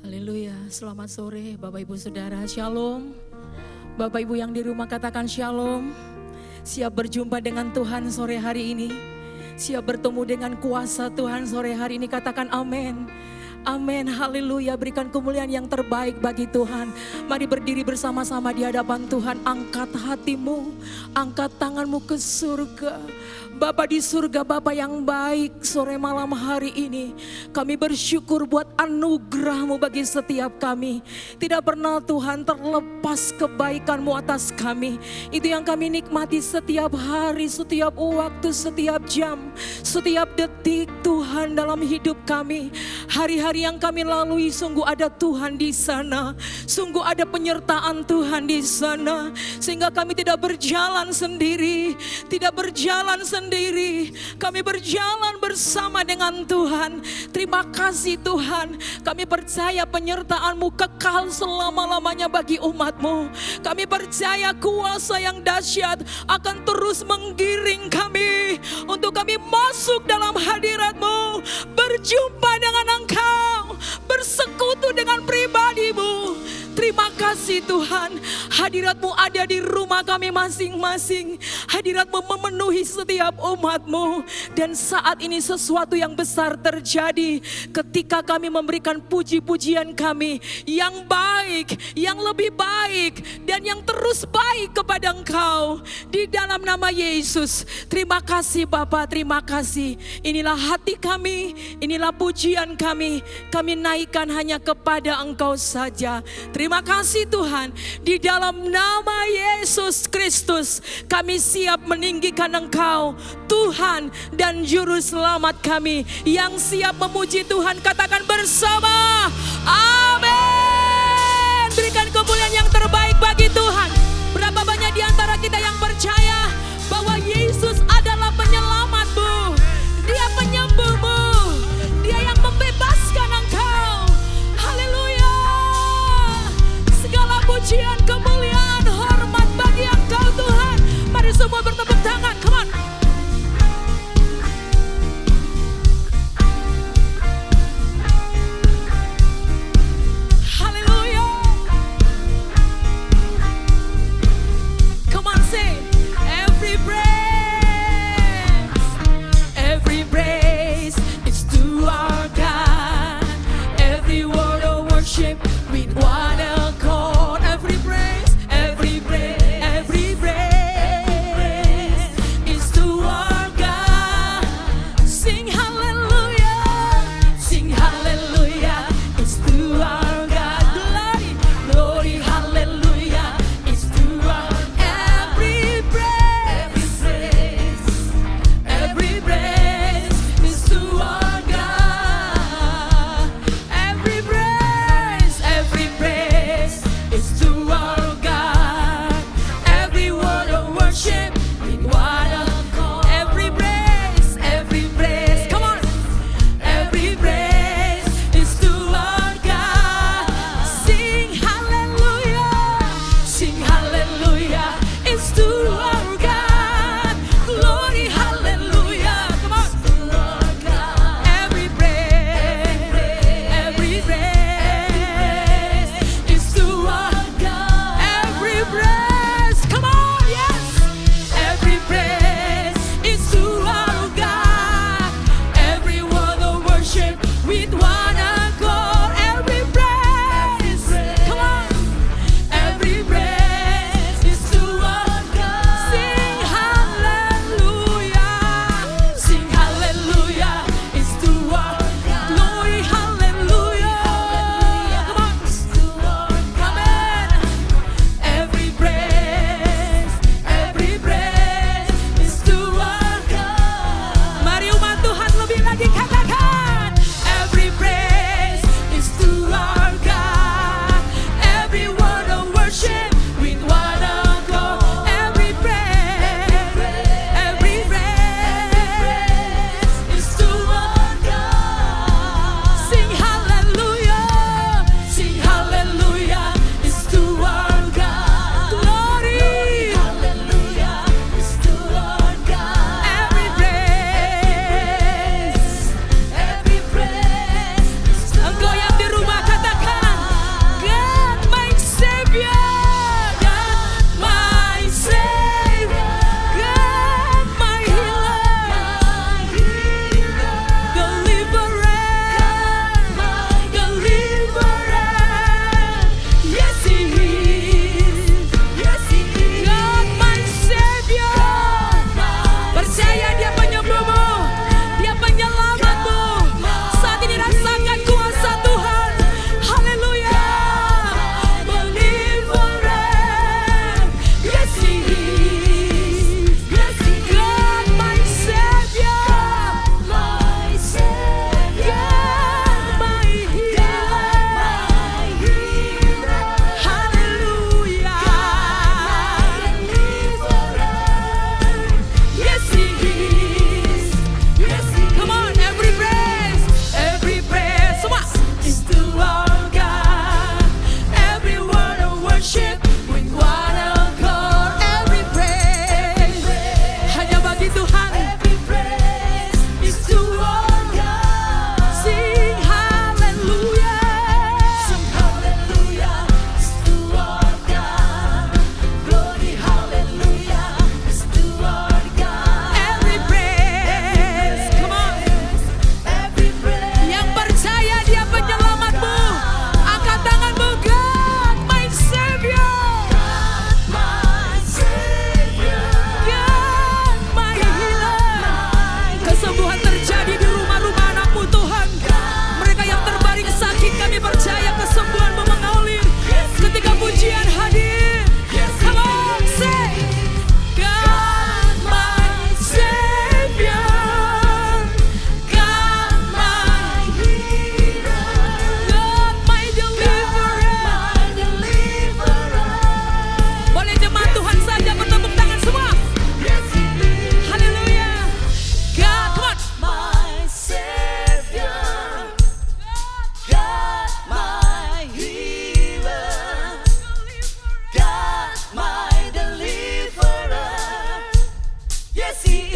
Haleluya, selamat sore Bapak Ibu Saudara, Shalom. Bapak Ibu yang di rumah katakan Shalom. Siap berjumpa dengan Tuhan sore hari ini. Siap bertemu dengan kuasa Tuhan sore hari ini, katakan amin. Amin, haleluya, berikan kemuliaan yang terbaik bagi Tuhan. Mari berdiri bersama-sama di hadapan Tuhan. Angkat hatimu, angkat tanganmu ke surga. Bapa di surga, Bapa yang baik, sore malam hari ini kami bersyukur buat anugerah-Mu bagi setiap kami. Tidak pernah Tuhan terlepas kebaikan-Mu atas kami. Itu yang kami nikmati setiap hari, setiap waktu, setiap jam, setiap detik Tuhan dalam hidup kami. Hari-hari yang kami lalui sungguh ada Tuhan di sana. Sungguh ada penyertaan Tuhan di sana. Sehingga kami tidak berjalan sendiri, tidak berjalan sendiri. Kami berjalan bersama dengan Tuhan. Terima kasih Tuhan. Kami percaya penyertaan-Mu kekal selama-lamanya bagi umat-Mu. Kami percaya kuasa yang dahsyat akan terus menggiring kami untuk kami masuk dalam hadirat-Mu, berjumpa dengan Engkau, bersekutu dengan pribadi-Mu. Terima kasih Tuhan, hadirat-Mu ada di rumah kami masing-masing. Hadirat-Mu memenuhi setiap umat-Mu. Dan saat ini sesuatu yang besar terjadi ketika kami memberikan puji-pujian kami yang baik, yang lebih baik, dan yang terus baik kepada Engkau. Di dalam nama Yesus, terima kasih Bapa, terima kasih. Inilah hati kami, inilah pujian kami. Kami naikkan hanya kepada Engkau saja. Terima kasih Tuhan, di dalam nama Yesus Kristus kami siap meninggikan Engkau, Tuhan dan Juru Selamat kami. Yang siap memuji Tuhan katakan bersama, amin. Berikan kemuliaan yang terbaik bagi Tuhan. Berapa banyak di antara kita yang percaya bahwa Yesus adalah penyelamat-Mu, Dia penyembuh-Mu, Dia yang membebaskan engkau. Haleluya. Segala pujian, kemuliaan, hormat bagi Engkau Tuhan. Mari semua bertepuk tangan, come on. Haleluya. Come on, say every praise is to our God. Every word of worship with one accord. Every praise is to our God. Sing hallelujah, it's to our God. Glory, hallelujah, it's to our every praise is to our God. Every praise is to our God. Every word of worship with one accord. Every praise, come on. Every praise is to our God. Sing hallelujah, it's to our God. Glory, hallelujah, come on. Every praise is to our God. Every praise, come on, yes. Every praise is to our God. Every word of worship with one accord. Every praise, come on. Every praise is to our God.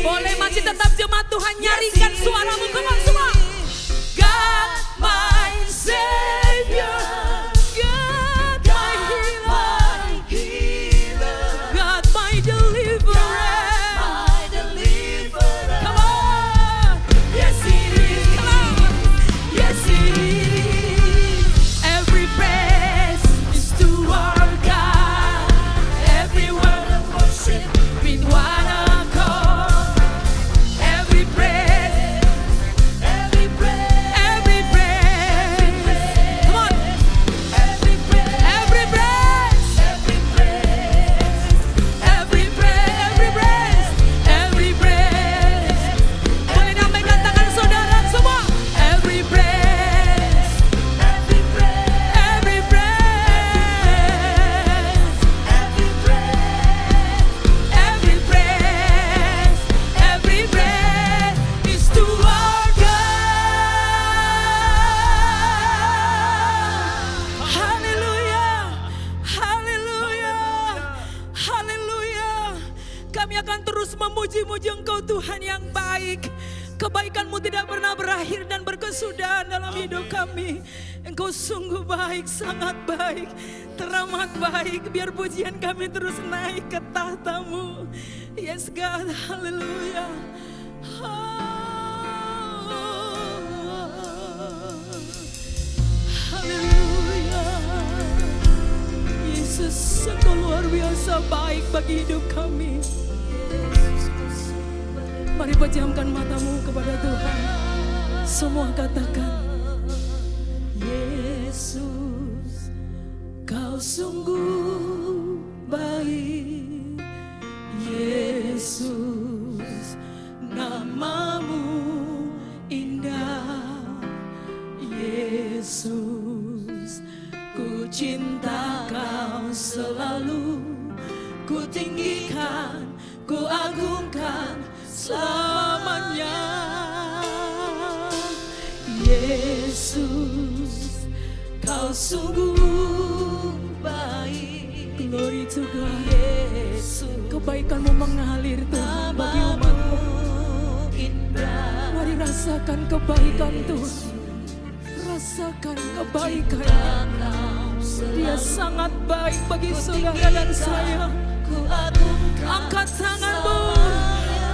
Boleh masih tetap jemaat Tuhan nyaringkan suaramu, come on semua. God my Savior, God my healer, God my deliverer. Come on, yes He is, come on, yes He is. Every praise is to our God, every word of worship with one accord. Every praise, every praise, every praise. Come on, every praise, every praise, every praise, every praise, every praise, every praise. Boleh nampakkan tangan saudara semua. Every praise, every praise, every praise, every praise, every praise, every praise is to our God. Haleluya, haleluya, haleluya. Kami akan terus memuji-muji Engkau Tuhan yang baik. Kebaikan-Mu tidak pernah berakhir dan berkesudahan dalam hidup kami. Engkau sungguh baik, sangat baik, teramat baik. Biar pujian kami terus naik ke tahta-Mu. Yes God, haleluya. Haleluya. Yesus, Engkau luar biasa baik bagi hidup kami. Mari pejamkan matamu kepada Tuhan. Semua katakan, Yesus, Kau sungguh baik. Yesus, nama-Mu indah. Yesus, ku cinta Kau selalu. Ku tinggikan, ku agungkan selamanya. Yesus, Kau sungguh baik. Glory to God. Yesus, kebaikan-Mu mengalir Tuhan bagi umat-Mu. Mari rasakan kebaikan Tuhan. Rasakan kebaikan. Dia sangat baik bagi saudara dan saya. Angkat tanganmu,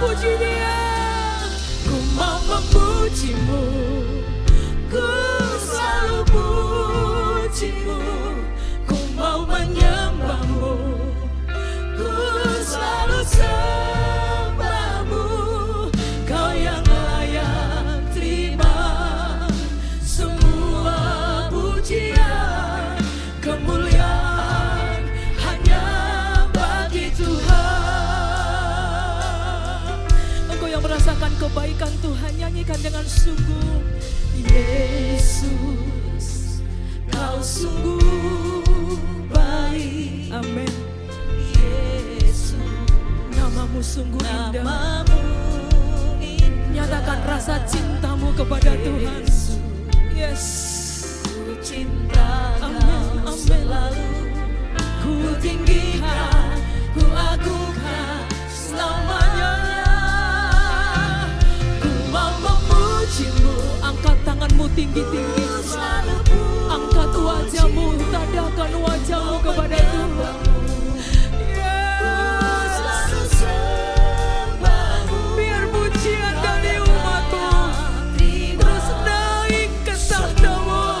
puji Dia. Ku mau memuji-Mu, ku selalu puji-Mu. Ku mau menyembah-Mu, ku selalu sembah-Mu. Kau yang layak terima semua pujian, kemuliaan hanya bagi Tuhan. Engkau yang merasakan kebaikan Tuhan, nyanyikan dengan sungguh. Yesus, Kau sungguh baik. Amin. Yesus, nama-Mu sungguh indah. Nyatakan rasa cinta-Mu kepada Tuhan. Yes. Ku cinta Kau selalu. Ku tinggikan, ku agungkan selamanya. Ku mau memuji-Mu. Angkat tanganmu tinggi-tinggi. Angkat wajahmu, tadakan wajahmu kepada Tuhan. Biar pujian dari umat-Mu terus naik ke tahta-Mu.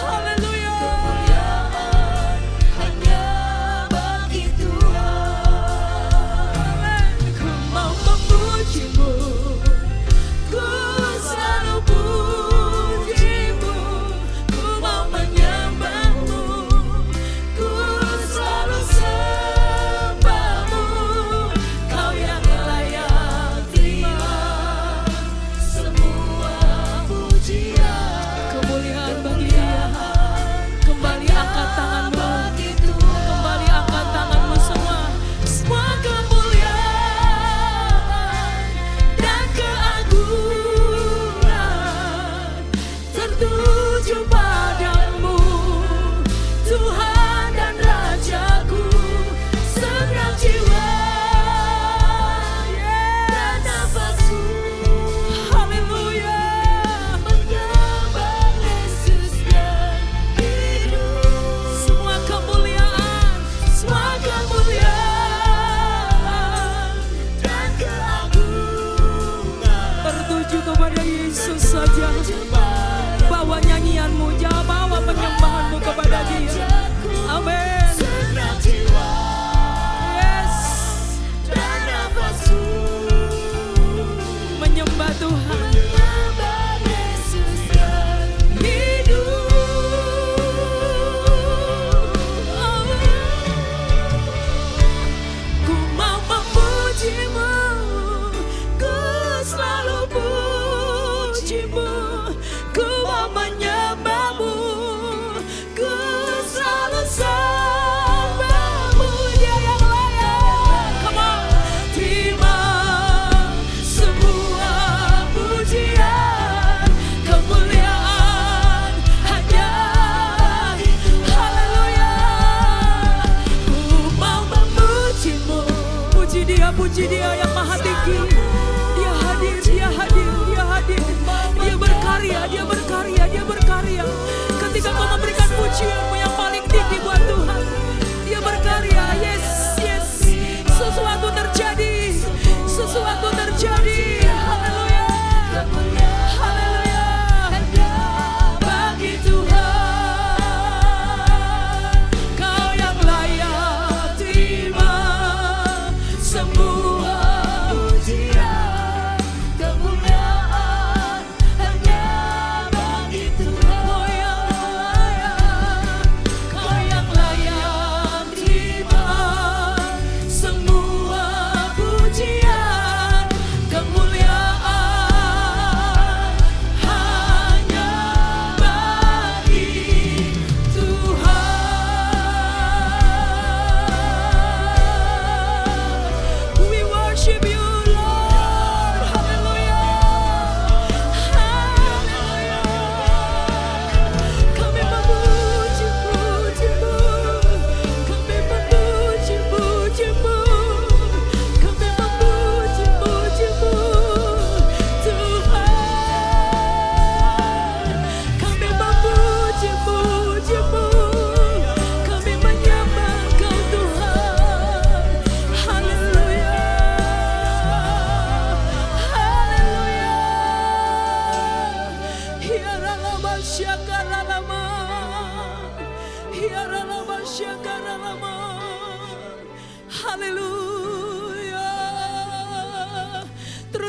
Haleluya.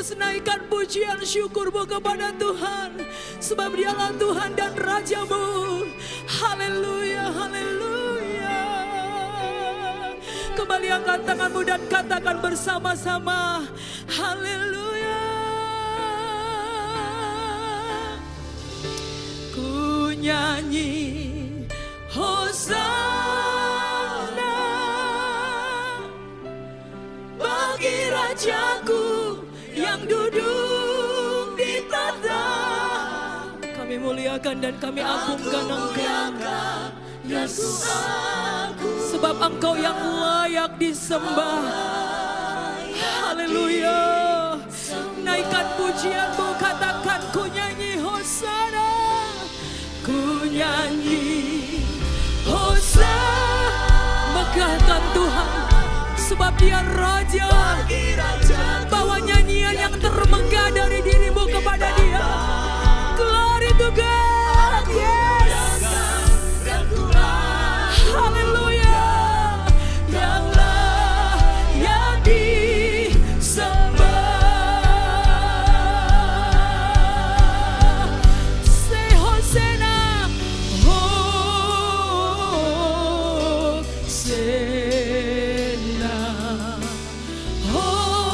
terus naikkan pujian syukurmu kepada Tuhan. Sebab dialah Tuhan dan Rajamu. Haleluya, haleluya. Kembali angkat tanganmu dan katakan bersama-sama. Haleluya. Ku nyanyi Hosana bagi Rajaku yang duduk di tahta. Kami muliakan dan kami agungkan Engkau, Yesus. Sebab Engkau yang layak disembah. Haleluya. Naikkan pujianmu, katakan ku nyanyi Hosana. Ku nyanyi Hosana, megahkan Tuhan. Sebab Dia Raja. Bawa nyanyian yang termenggah dari dirimu kepada Dia. Glory to God. Yes. Haleluya. Yang layak disembah. Say Hosana. Hosana. Hosana.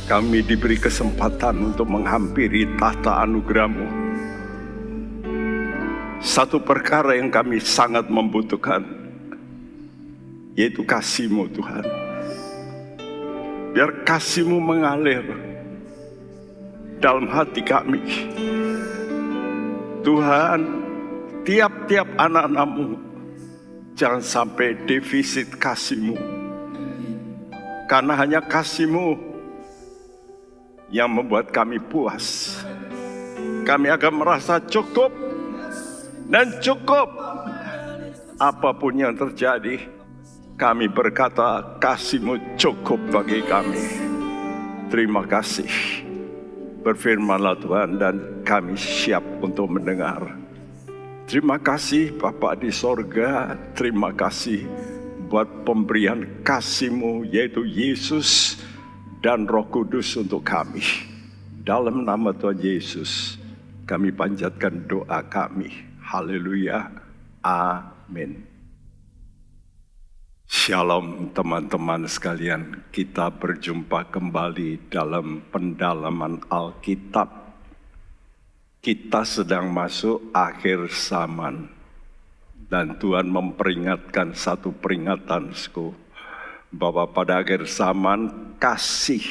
kami diberi kesempatan untuk menghampiri tahta anugerah-Mu. Satu perkara yang kami sangat membutuhkan, yaitu kasih-Mu Tuhan. Biar kasih-Mu mengalir dalam hati kami. Tuhan, tiap-tiap anak-anak-Mu jangan sampai defisit kasih-Mu. Karena hanya kasih-Mu yang membuat kami puas. Kami akan merasa cukup dan cukup. Apapun yang terjadi, kami berkata kasih-Mu cukup bagi kami. Terima kasih. Berfirmanlah Tuhan dan kami siap untuk mendengar. Terima kasih Bapa di sorga. Terima kasih buat pemberian kasih-Mu, yaitu Yesus dan Roh Kudus untuk kami. Dalam nama Tuhan Yesus, kami panjatkan doa kami. Haleluya. Amin. Shalom teman-teman sekalian. Kita berjumpa kembali dalam pendalaman Alkitab. Kita sedang masuk akhir zaman. Dan Tuhan memperingatkan satu peringatan, bahwa pada akhir zaman kasih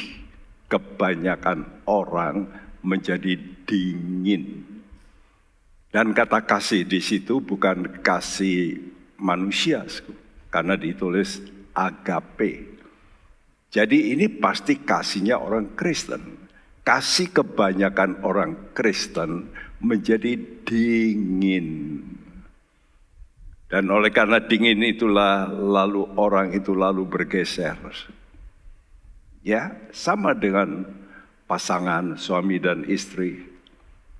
kebanyakan orang menjadi dingin. Dan kata kasih di situ bukan kasih manusia, karena ditulis agape. Jadi ini pasti kasihnya orang Kristen. Kasih kebanyakan orang Kristen menjadi dingin. Dan oleh karena dingin itulah lalu orang itu lalu bergeser. Ya, sama dengan pasangan suami dan istri.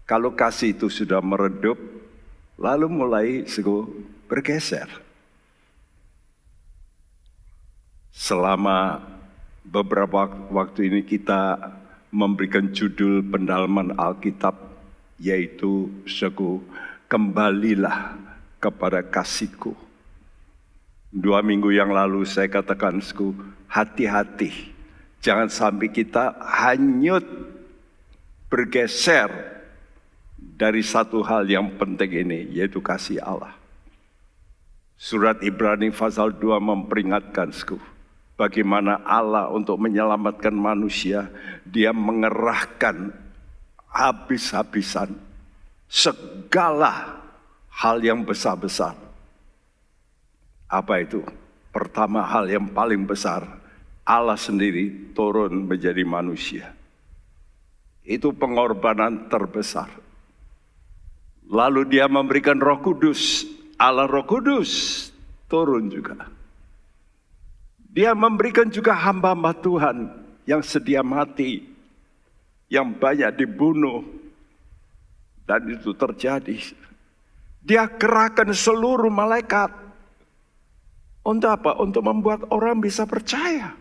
Kalau kasih itu sudah meredup, lalu mulai bergeser. Selama beberapa waktu ini kita memberikan judul pendalaman Alkitab, yaitu kembalilah kepada kasih-Ku. 2 minggu yang lalu saya katakan, hati-hati. Jangan sampai kita hanyut bergeser dari satu hal yang penting ini, yaitu kasih Allah. Surat Ibrani pasal 2 memperingatkan, bagaimana Allah untuk menyelamatkan manusia, Dia mengerahkan habis-habisan segala hal yang besar-besar. Apa itu? Pertama, hal yang paling besar, Allah sendiri turun menjadi manusia. Itu pengorbanan terbesar. Lalu Dia memberikan Roh Kudus. Allah Roh Kudus turun juga. Dia memberikan juga hamba-hamba Tuhan yang sedia mati, yang banyak dibunuh. Dan itu terjadi. Dia kerahkan seluruh malaikat. Untuk apa? Untuk membuat orang bisa percaya.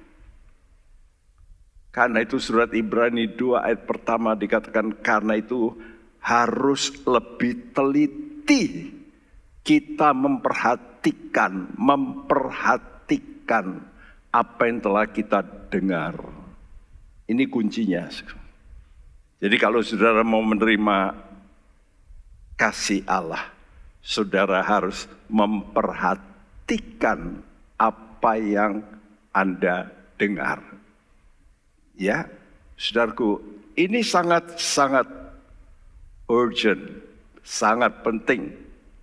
Karena itu surat Ibrani 2 ayat pertama dikatakan, karena itu harus lebih teliti kita memperhatikan apa yang telah kita dengar. Ini kuncinya. Jadi kalau saudara mau menerima kasih Allah, saudara harus memperhatikan apa yang Anda dengar. Ya, saudaraku, ini sangat-sangat urgent, sangat penting,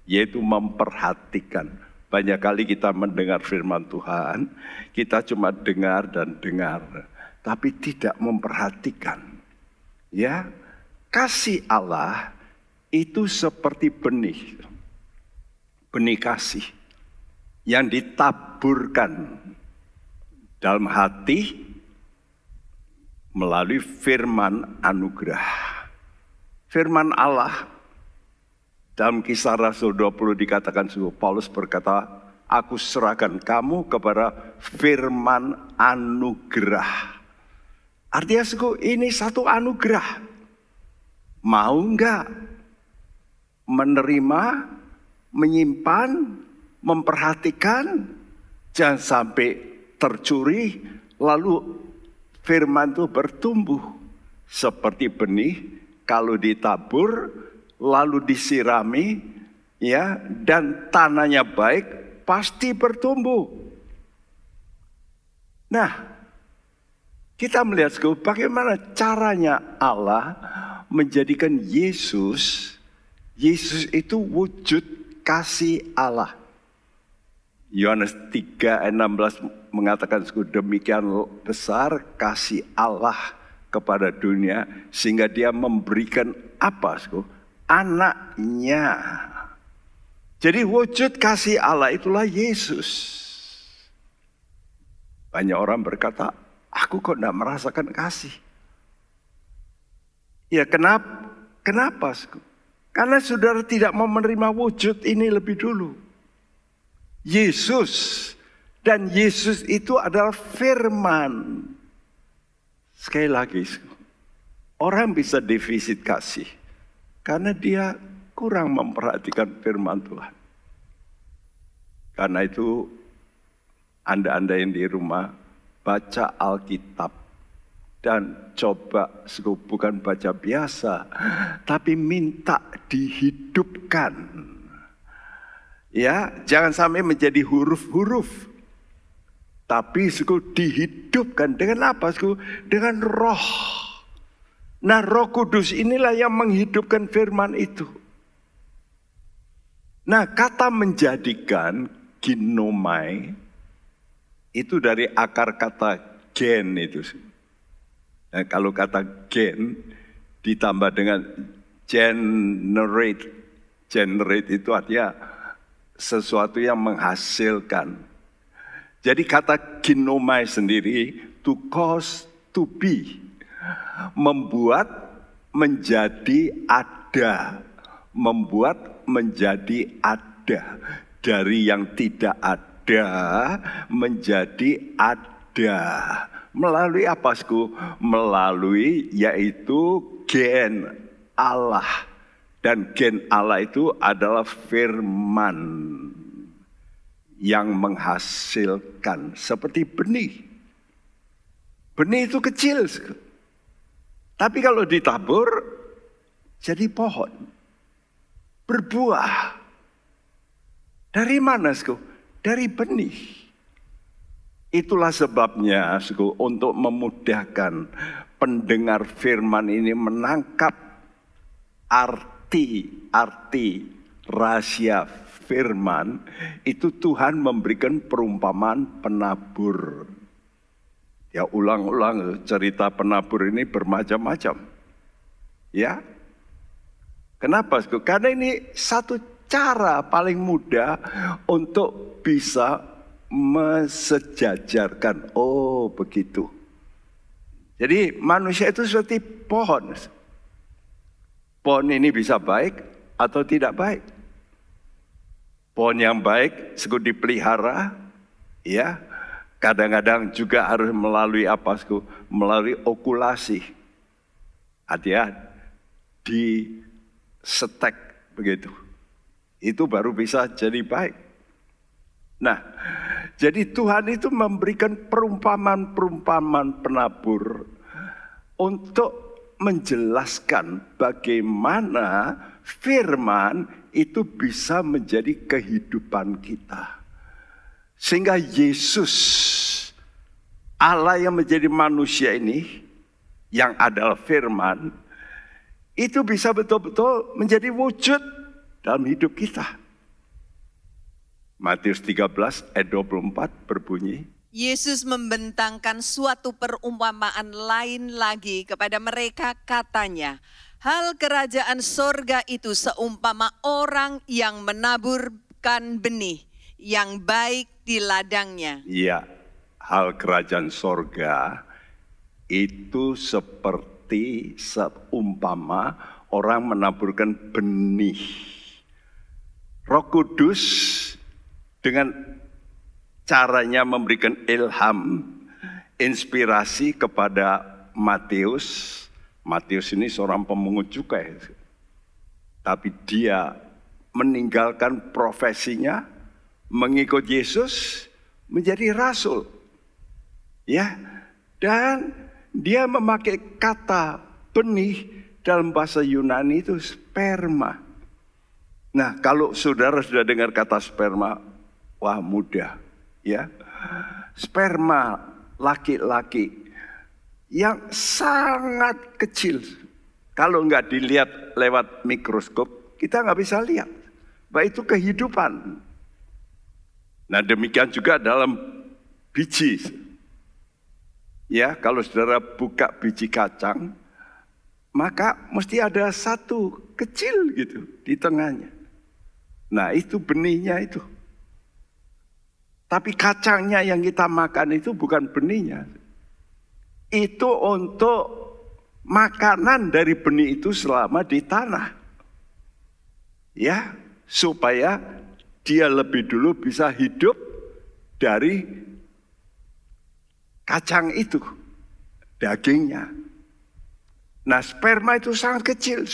yaitu memperhatikan. Banyak kali kita mendengar firman Tuhan, kita cuma dengar dan dengar, tapi tidak memperhatikan. Ya, kasih Allah itu seperti benih kasih yang ditaburkan dalam hati melalui firman anugerah. Firman Allah dalam Kisah Rasul 20 dikatakan, Paulus berkata, aku serahkan kamu kepada firman anugerah. Artinya ini satu anugerah. Mau enggak menerima, menyimpan, memperhatikan, jangan sampai tercuri, lalu firman itu bertumbuh seperti benih, kalau ditabur lalu disirami ya dan tanahnya baik, pasti bertumbuh. Nah, kita melihat bagaimana caranya Allah menjadikan Yesus itu wujud kasih Allah. Yohanes 3 ayat 16 mengatakan demikian besar kasih Allah kepada dunia sehingga dia memberikan apa? Anaknya. Jadi wujud kasih Allah itulah Yesus. Banyak orang berkata, aku kok tidak merasakan kasih. Ya kenapa? Karena saudara tidak mau menerima wujud ini lebih dulu. Yesus. Dan Yesus itu adalah firman. Sekali lagi, orang bisa defisit kasih. Karena dia kurang memperhatikan firman Tuhan. Karena itu, Anda yang di rumah, baca Alkitab. Dan coba, bukan baca biasa, tapi minta dihidupkan. Ya, jangan sampai menjadi huruf-huruf. Tapi dihidupkan dengan apa? Dengan roh. Nah, Roh Kudus inilah yang menghidupkan firman itu. Nah, kata menjadikan, ginomai, itu dari akar kata gen itu. Nah, kalau kata gen ditambah dengan generate itu artinya sesuatu yang menghasilkan. Jadi kata ginomai sendiri, to cause to be, membuat menjadi ada, membuat menjadi ada, dari yang tidak ada menjadi ada. Melalui apa, melalui yaitu gen Allah. Dan gen Allah itu adalah firman yang menghasilkan seperti benih. Benih itu kecil, tapi kalau ditabur jadi pohon, berbuah. Dari mana, Dari benih. Itulah sebabnya, untuk memudahkan pendengar firman ini menangkap arti rahasia firman, itu Tuhan memberikan perumpamaan penabur. Ya, ulang-ulang cerita penabur ini bermacam-macam. Ya. Kenapa? Karena ini satu cara paling mudah untuk bisa mensejajarkan. Oh, begitu. Jadi manusia itu seperti pohon. Pohon ini bisa baik atau tidak baik. Pohon yang baik dipelihara, ya. Kadang-kadang juga harus melalui apa? Melalui okulasi. Artinya disetek begitu. Itu baru bisa jadi baik. Nah, jadi Tuhan itu memberikan perumpamaan penabur untuk menjelaskan bagaimana firman itu bisa menjadi kehidupan kita. Sehingga Yesus, Allah yang menjadi manusia ini, yang adalah firman, itu bisa betul-betul menjadi wujud dalam hidup kita. Matius 13 ayat 24 berbunyi, Yesus membentangkan suatu perumpamaan lain lagi kepada mereka, katanya, hal kerajaan sorga itu seumpama orang yang menaburkan benih yang baik di ladangnya. Iya, hal kerajaan sorga itu seperti seumpama orang menaburkan benih. Roh Kudus dengan caranya memberikan ilham, inspirasi kepada Matius. Matius ini seorang pemungut cukai. Tapi dia meninggalkan profesinya, mengikut Yesus, menjadi rasul. Ya, dan Dia memakai kata benih dalam bahasa Yunani itu sperma. Nah, kalau saudara sudah dengar kata sperma, wah mudah ya. Sperma laki-laki yang sangat kecil. Kalau nggak dilihat lewat mikroskop, kita nggak bisa lihat. Bahwa itu kehidupan. Nah, demikian juga dalam biji. Ya, kalau saudara buka biji kacang, maka mesti ada satu kecil gitu di tengahnya. Nah, itu benihnya itu. Tapi kacangnya yang kita makan itu bukan benihnya. Itu untuk makanan dari benih itu selama di tanah. Ya, supaya dia lebih dulu bisa hidup dari kacang itu, dagingnya. Nah, sperma itu sangat kecil.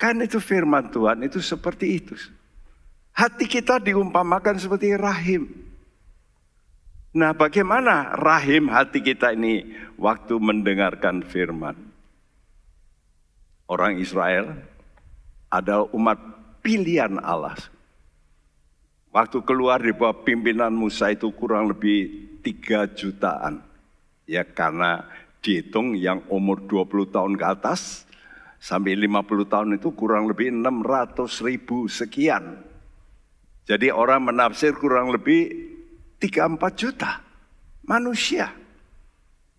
Kan itu firman Tuhan itu seperti itu. Hati kita diumpamakan seperti rahim. Nah, bagaimana rahim hati kita ini waktu mendengarkan firman? Orang Israel adalah umat pilihan Allah. Waktu keluar di bawah pimpinan Musa itu kurang lebih 3 jutaan. Ya, karena dihitung yang umur 20 tahun ke atas sampai 50 tahun itu kurang lebih 600.000 sekian. Jadi orang menafsir kurang lebih 3-4 juta manusia.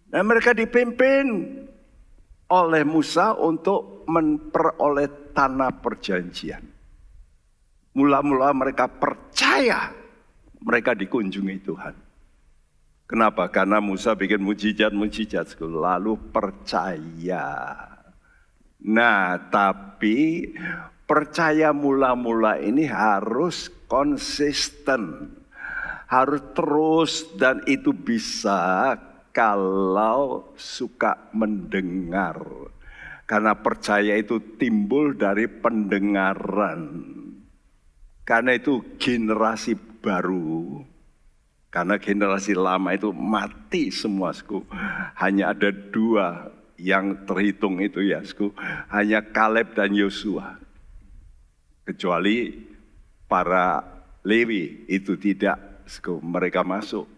Dan mereka dipimpin oleh Musa untuk memperoleh tanah perjanjian. Mula-mula mereka percaya mereka dikunjungi Tuhan. Kenapa? Karena Musa bikin mujizat-mujizat lalu percaya. Nah, tapi percaya mula-mula ini harus konsisten. Harus terus, dan itu bisa kalau suka mendengar. Karena percaya itu timbul dari pendengaran. Karena itu generasi baru. Karena generasi lama itu mati semua, sku. Hanya ada 2 yang terhitung itu ya, sku. Hanya Kaleb dan Yosua. Kecuali para Lewi itu tidak, sku. Mereka masuk.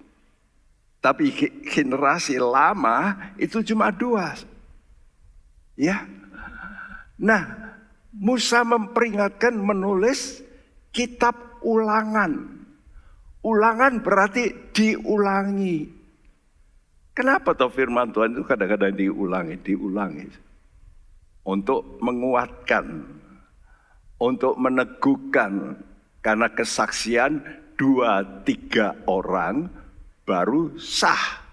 Tapi generasi lama itu cuma 2. Ya. Nah, Musa memperingatkan menulis kitab ulangan. Ulangan berarti diulangi. Kenapa toh firman Tuhan itu kadang-kadang diulangi. Untuk menguatkan, untuk meneguhkan. Karena kesaksian 2-3 orang baru sah.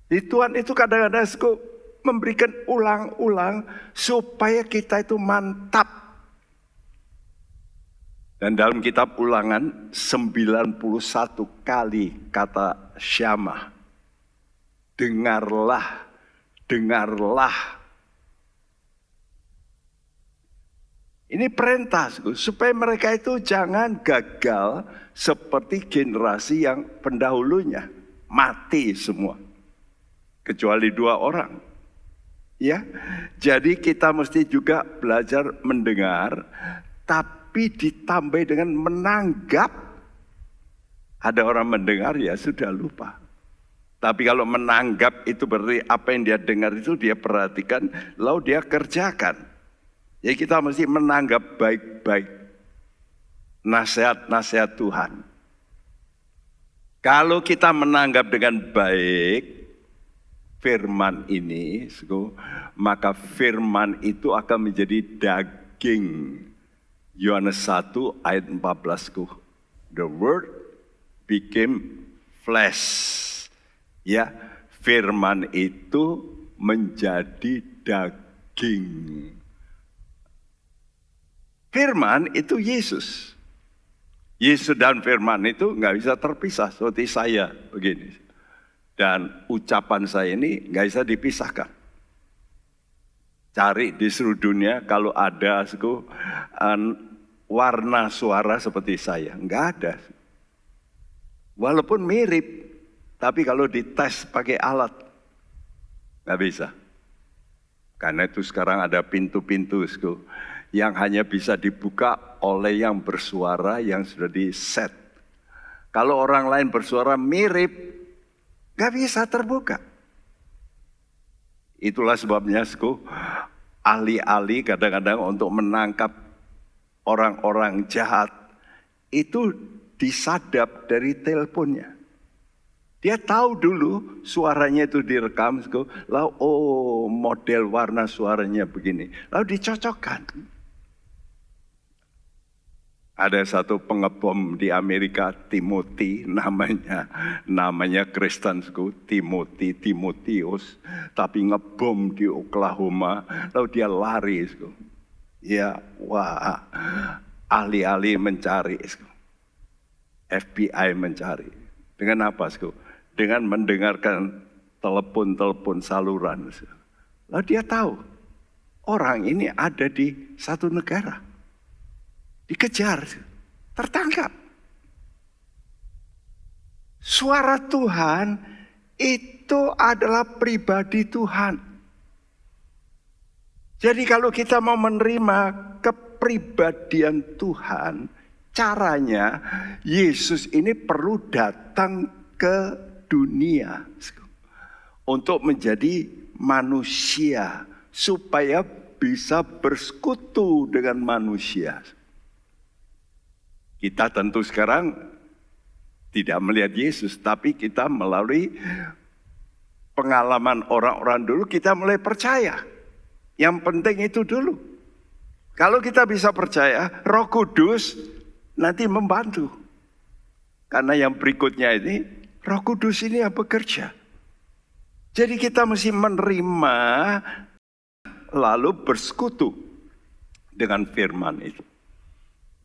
Di Tuhan itu kadang-kadang memberikan ulang-ulang supaya kita itu mantap. Dan dalam kitab ulangan 91 kali kata syamah. Dengarlah, dengarlah. Ini perintah supaya mereka itu jangan gagal seperti generasi yang pendahulunya. Mati semua. Kecuali 2 orang. Ya, jadi kita mesti juga belajar mendengar, tapi ditambah dengan menanggap. Ada orang mendengar ya sudah lupa. Tapi kalau menanggap itu berarti apa yang dia dengar itu dia perhatikan, lalu dia kerjakan. Ya, kita mesti menanggap baik-baik nasihat-nasihat Tuhan. Kalau kita menanggap dengan baik firman ini, maka firman itu akan menjadi daging. Yohanes 1 ayat 14. The word became flesh. Ya, firman itu menjadi daging. Firman itu Yesus. Yesus dan firman itu nggak bisa terpisah seperti saya begini. Dan ucapan saya ini nggak bisa dipisahkan. Cari di seluruh dunia kalau ada warna suara seperti saya, nggak ada. Walaupun mirip, tapi kalau dites pakai alat, Nggak bisa. Karena itu sekarang ada pintu-pintu yang hanya bisa dibuka oleh yang bersuara yang sudah di-set. Kalau orang lain bersuara mirip, nggak bisa terbuka. Itulah sebabnya ahli-ahli kadang-kadang untuk menangkap orang-orang jahat itu disadap dari teleponnya. Dia tahu dulu suaranya itu direkam, lalu model warna suaranya begini, lalu dicocokkan. Ada satu pengebom di Amerika, Timothy namanya Kristen, Timotius, tapi ngebom di Oklahoma, lalu dia lari. Ya, wah, ahli-ahli mencari, FBI mencari. Dengan apa? Dengan mendengarkan telepon-telepon saluran. Lalu dia tahu, orang ini ada di satu negara. Dikejar, tertangkap. Suara Tuhan itu adalah pribadi Tuhan. Jadi kalau kita mau menerima kepribadian Tuhan, caranya Yesus ini perlu datang ke dunia untuk menjadi manusia supaya bisa bersekutu dengan manusia. Kita tentu sekarang tidak melihat Yesus, tapi kita melalui pengalaman orang-orang dulu kita mulai percaya. Yang penting itu dulu. Kalau kita bisa percaya, Roh Kudus nanti membantu. Karena yang berikutnya ini, Roh Kudus ini yang bekerja. Jadi kita mesti menerima, lalu bersekutu dengan firman itu.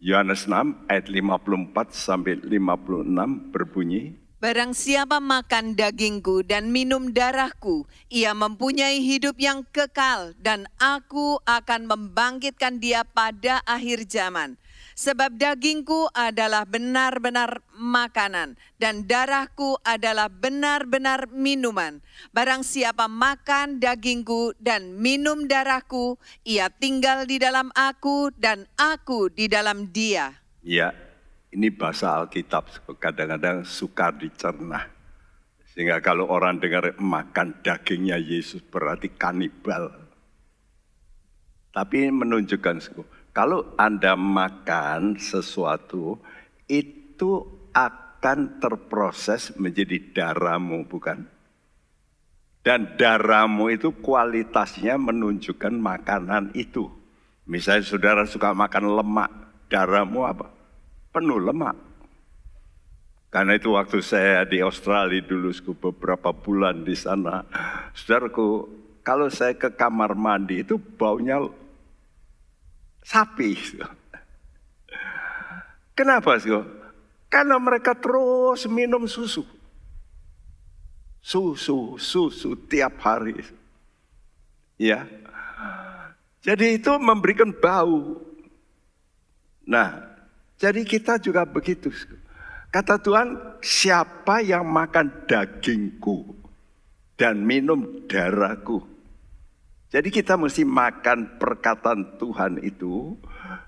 Yohanes 6 ayat 54 sampai 56 berbunyi, Barang siapa makan dagingku dan minum darahku, ia mempunyai hidup yang kekal dan aku akan membangkitkan dia pada akhir zaman. Sebab dagingku adalah benar-benar makanan dan darahku adalah benar-benar minuman. Barang siapa makan dagingku dan minum darahku, ia tinggal di dalam aku dan aku di dalam dia. ya, ini bahasa Alkitab kadang-kadang sukar dicerna. Sehingga kalau orang dengar makan dagingnya Yesus berarti kanibal. Tapi menunjukkan kalau Anda makan sesuatu itu akan terproses menjadi darahmu, bukan? Dan darahmu itu kualitasnya menunjukkan makanan itu. Misalnya saudara suka makan lemak, darahmu apa? Penuh lemak. Karena itu waktu saya di Australia dulu beberapa bulan di sana, saudaraku, kalau saya ke kamar mandi itu baunya sapi. Kenapa sih? Karena mereka terus minum susu. Susu tiap hari. Ya. Jadi itu memberikan bau. Nah, jadi kita juga begitu. Kata Tuhan, siapa yang makan dagingku dan minum darahku. Jadi kita mesti makan perkataan Tuhan itu,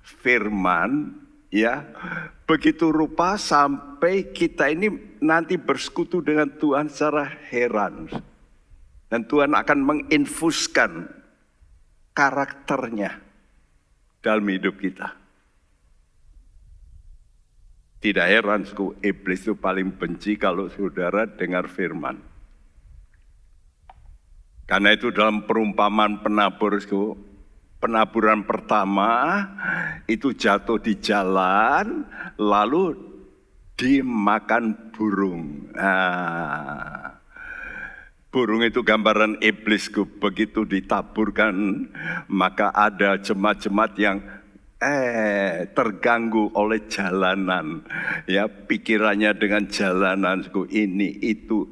firman, ya, begitu rupa sampai kita ini nanti bersekutu dengan Tuhan secara heran. Dan Tuhan akan menginfuskan karakternya dalam hidup kita. Tidak heran, iblis itu paling benci kalau saudara dengar firman. Karena itu dalam perumpamaan penaburan pertama itu jatuh di jalan, lalu dimakan burung. Burung itu gambaran iblis, begitu ditaburkan, maka ada jemaat-jemaat yang terganggu oleh jalanan, ya, pikirannya dengan jalanan, ini itu.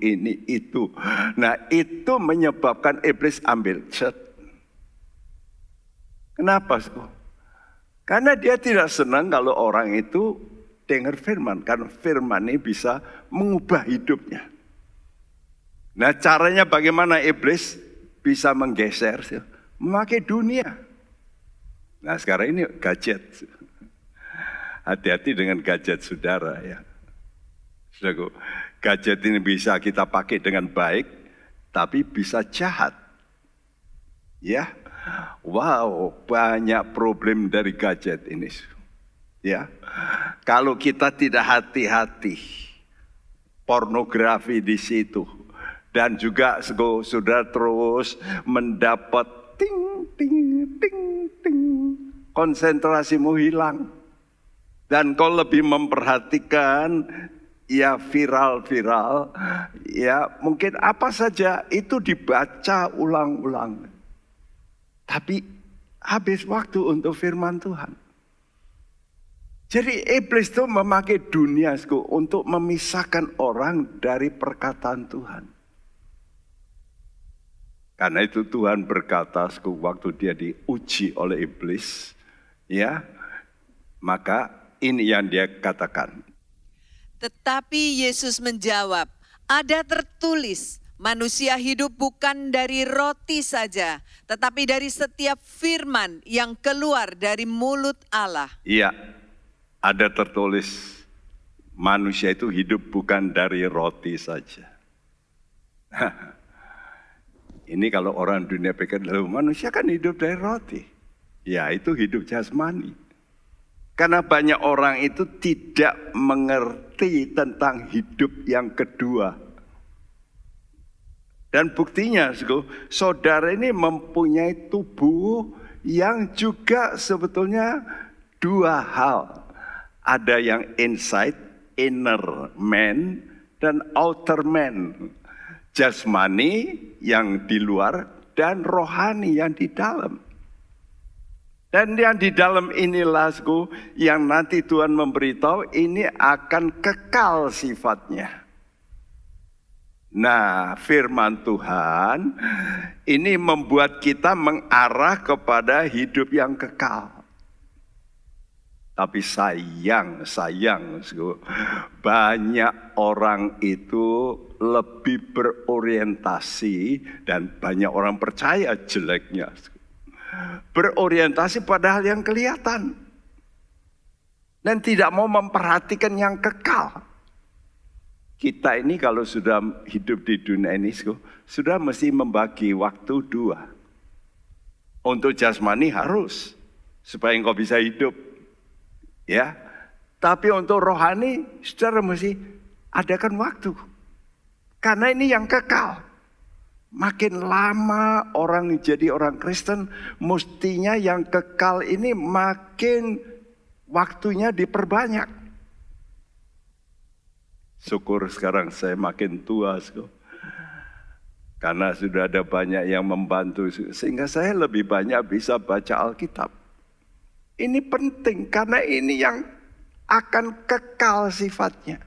Nah, itu menyebabkan iblis ambil. Kenapa? Karena dia tidak senang kalau orang itu dengar firman, karena firman ini bisa mengubah hidupnya. Nah, caranya bagaimana iblis? bisa menggeser, memakai dunia. Nah sekarang ini gadget. Hati-hati dengan gadget saudara ya. Saudaraku, gadget ini bisa kita pakai dengan baik, tapi bisa jahat. Ya, wow, banyak problem dari gadget ini. Ya, kalau kita tidak hati-hati, pornografi di situ, dan juga saudara terus mendapat ting ting ting ting, konsentrasimu hilang, dan kau lebih memperhatikan ya viral, ya mungkin apa saja itu dibaca ulang-ulang, tapi habis waktu untuk firman Tuhan. Jadi iblis itu memakai dunia untuk memisahkan orang dari perkataan Tuhan. Karena itu Tuhan berkata waktu dia diuji oleh iblis, ya, maka ini yang dia katakan. Tetapi Yesus menjawab, ada tertulis, manusia hidup bukan dari roti saja, tetapi dari setiap firman yang keluar dari mulut Allah. Iya, ada tertulis, manusia itu hidup bukan dari roti saja. Ini kalau orang dunia pikir, manusia kan hidup dari roti. Ya itu hidup jasmani. Karena banyak orang itu tidak mengerti tentang hidup yang kedua. Dan buktinya, saudara ini mempunyai tubuh yang juga sebetulnya dua hal. Ada yang inside, inner man, dan outer man. Jasmani yang di luar dan rohani yang di dalam. Dan yang di dalam inilah yang nanti Tuhan memberitahu ini akan kekal sifatnya. Nah, firman Tuhan ini membuat kita mengarah kepada hidup yang kekal. Tapi sayang, banyak orang itu lebih berorientasi dan banyak orang percaya jeleknya. Berorientasi pada hal yang kelihatan. Dan tidak mau memperhatikan yang kekal. Kita ini kalau sudah hidup di dunia ini, sudah mesti membagi waktu dua. Untuk jasmani harus, supaya engkau bisa hidup. Ya, tapi untuk rohani, saudara mesti adakan waktu. Karena ini yang kekal. Makin lama orang jadi orang Kristen, mestinya yang kekal ini makin waktunya diperbanyak. Syukur sekarang saya makin tua, karena sudah ada banyak yang membantu, sehingga saya lebih banyak bisa baca Alkitab. Ini penting karena ini yang akan kekal sifatnya.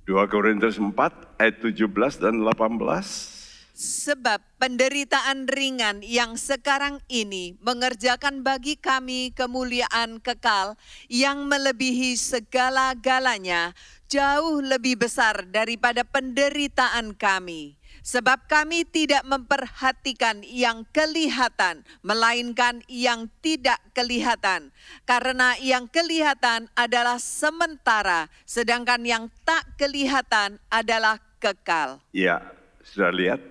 2 Korintus 4 ayat 17 dan 18. Sebab penderitaan ringan yang sekarang ini mengerjakan bagi kami kemuliaan kekal yang melebihi segala-galanya, jauh lebih besar daripada penderitaan kami. Sebab kami tidak memperhatikan yang kelihatan, melainkan yang tidak kelihatan. Karena yang kelihatan adalah sementara, sedangkan yang tak kelihatan adalah kekal. Ya, sudah lihat?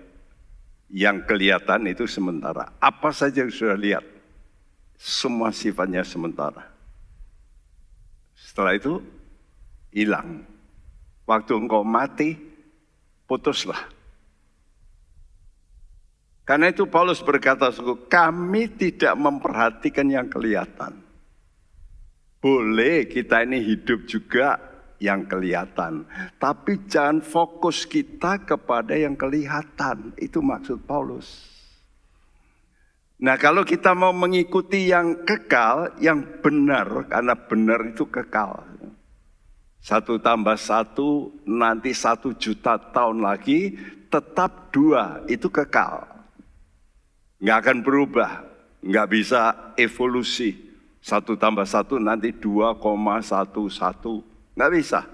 Yang kelihatan itu sementara. Apa saja yang sudah lihat? Semua sifatnya sementara. Setelah itu, hilang. Waktu engkau mati, putuslah. Karena itu Paulus berkata, kami tidak memperhatikan yang kelihatan. Boleh kita ini hidup juga yang kelihatan. Tapi jangan fokus kita kepada yang kelihatan. Itu maksud Paulus. Nah kalau kita mau mengikuti yang kekal, yang benar. Karena benar itu kekal. 1 tambah 1 nanti 1 juta tahun lagi, tetap 2 itu kekal. Nggak akan berubah, nggak bisa evolusi. 1 tambah 1 nanti 2,11, nggak bisa.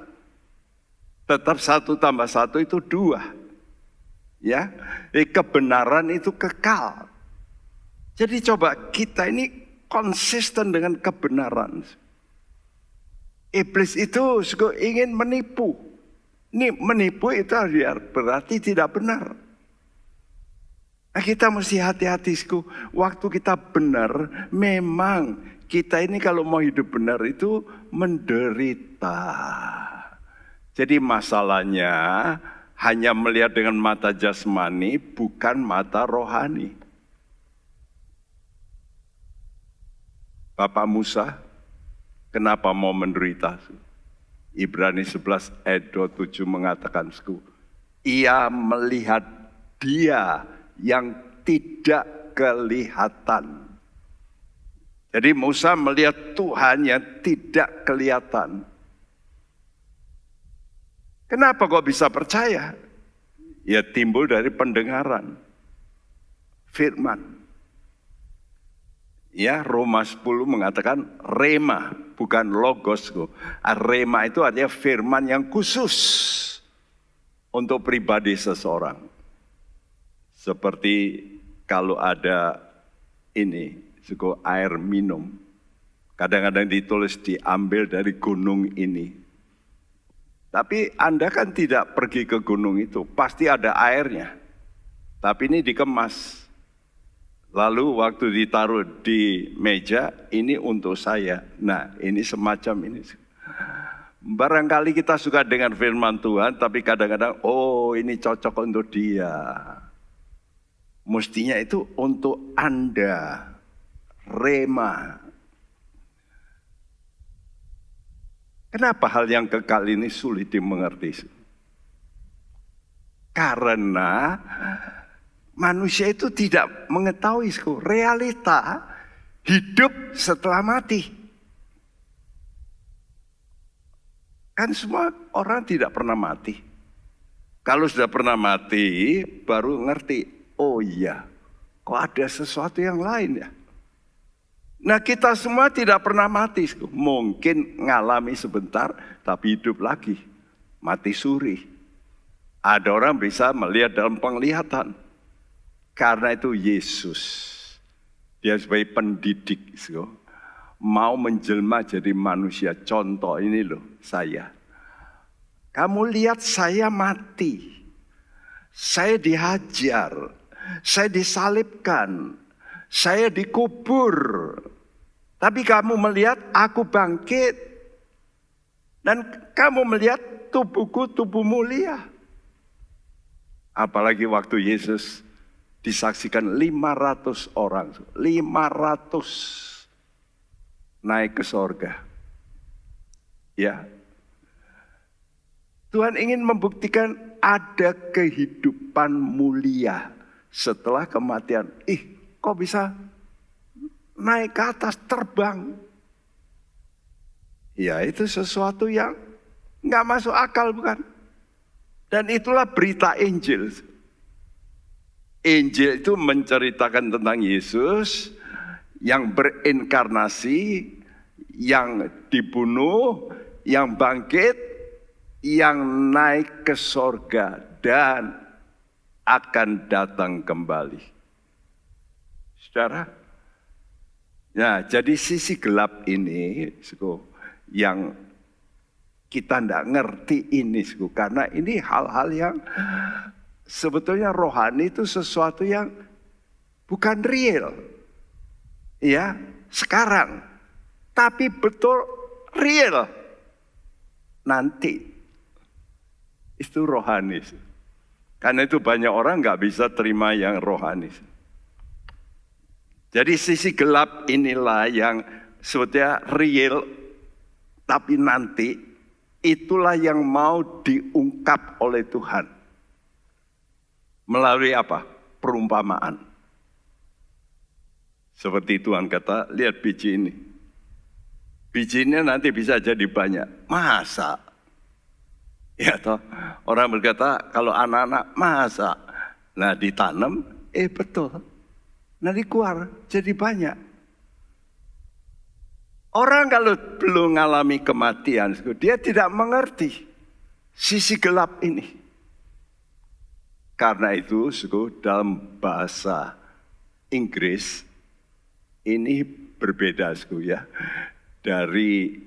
Tetap 1 tambah 1 itu 2. Ya, kebenaran itu kekal. Jadi coba kita ini konsisten dengan kebenaran. Iblis itu ingin menipu. Ini menipu itu berarti tidak benar. Nah, kita mesti hati-hati, waktu kita benar, memang kita ini kalau mau hidup benar itu menderita. Jadi masalahnya hanya melihat dengan mata jasmani, bukan mata rohani. Bapak Musa, kenapa mau menderita? Ibrani 11 ayat 27 mengatakan, ia melihat dia yang tidak kelihatan. Jadi Musa melihat Tuhan yang tidak kelihatan. Kenapa kok bisa percaya? Ya timbul dari pendengaran firman. Ya, Roma 10 mengatakan rema, bukan logos. Rema itu artinya firman yang khusus untuk pribadi seseorang. Seperti kalau ada ini, air minum. Kadang-kadang ditulis diambil dari gunung ini. Tapi Anda kan tidak pergi ke gunung itu, pasti ada airnya. Tapi ini dikemas. Lalu waktu ditaruh di meja, ini untuk saya. Nah, ini semacam ini. Barangkali kita suka dengan firman Tuhan, tapi kadang-kadang, oh ini cocok untuk dia. Mestinya itu untuk Anda. Rema. Kenapa hal yang kekal ini sulit dimengerti? Karena manusia itu tidak mengetahui realita hidup setelah mati. Kan semua orang tidak pernah mati. Kalau sudah pernah mati, baru ngerti. Oh iya, kok ada sesuatu yang lain ya? Nah kita semua tidak pernah mati. Mungkin ngalami sebentar, tapi hidup lagi. Mati suri. Ada orang bisa melihat dalam penglihatan. Karena itu Yesus, dia sebagai pendidik, mau menjelma jadi manusia. Contoh ini loh saya. Kamu lihat saya mati. Saya dihajar. Saya disalibkan, saya dikubur. Tapi kamu melihat aku bangkit. Dan kamu melihat tubuhku tubuh mulia. Apalagi waktu Yesus disaksikan 500 orang. 500 naik ke sorga. Ya. Tuhan ingin membuktikan ada kehidupan mulia setelah kematian. Kok bisa naik ke atas, terbang? Ya itu sesuatu yang nggak masuk akal, bukan? Dan itulah berita Injil. Injil itu menceritakan tentang Yesus yang berinkarnasi, yang dibunuh, yang bangkit, yang naik ke sorga dan akan datang kembali. Saudara, nah jadi sisi gelap ini yang kita tidak ngerti ini, karena ini hal-hal yang sebetulnya rohani itu sesuatu yang bukan real, ya sekarang, tapi betul real nanti itu rohani. Karena itu banyak orang nggak bisa terima yang rohani. Jadi sisi gelap inilah yang sebetulnya real, tapi nanti itulah yang mau diungkap oleh Tuhan. Melalui apa? Perumpamaan. Seperti Tuhan kata, lihat biji ini. Bijinya nanti bisa jadi banyak. Masa? Ya toh, orang berkata kalau anak-anak masa, nah ditanam, betul, nanti keluar jadi banyak. Orang kalau belum mengalami kematian, dia tidak mengerti sisi gelap ini. Karena itu, dalam bahasa Inggris ini berbeda, ya, dari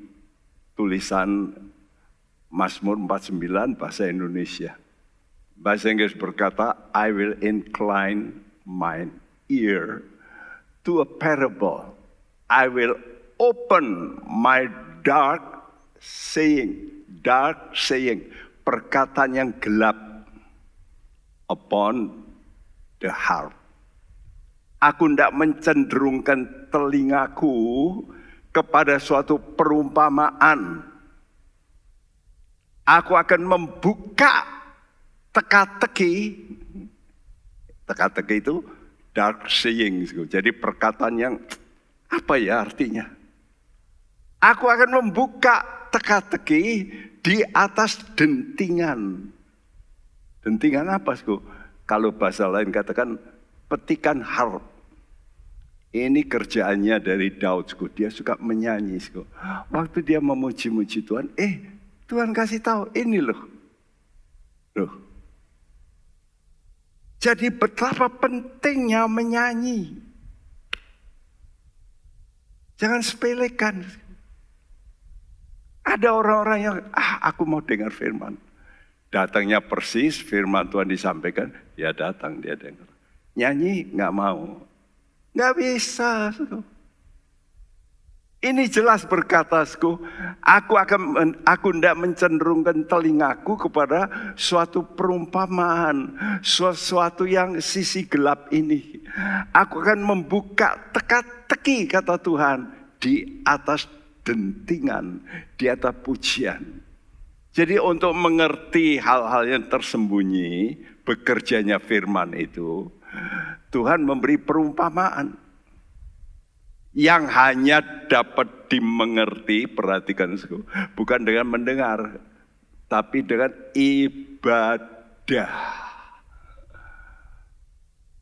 tulisan Mazmur 49 bahasa Indonesia. Bahasa Inggris berkata, I will incline mine ear to a parable. I will open my dark saying, perkataan yang gelap upon the harp. Aku tidak mencenderungkan telingaku kepada suatu perumpamaan. Aku akan membuka teka-teki itu dark saying. Jadi perkataan yang apa ya artinya? Aku akan membuka teka-teki di atas dentingan. Dentingan apa? Kalau bahasa lain katakan petikan harp. Ini kerjaannya dari Daud. Dia suka menyanyi. Waktu dia memuji-muji Tuhan, Tuhan kasih tahu ini loh. Jadi betapa pentingnya menyanyi. Jangan sepelekan. Ada orang-orang yang, aku mau dengar firman. Datangnya persis firman Tuhan disampaikan, dia datang, dia dengar. Nyanyi nggak mau. Nggak bisa. Ini jelas berkata, aku tidak mencenderungkan telingaku kepada suatu perumpamaan, sesuatu yang sisi gelap ini. Aku akan membuka teka-teki, kata Tuhan, di atas dentingan, di atas pujian. Jadi untuk mengerti hal-hal yang tersembunyi, bekerjanya firman itu, Tuhan memberi perumpamaan yang hanya dapat dimengerti, perhatikan, bukan dengan mendengar, tapi dengan ibadah.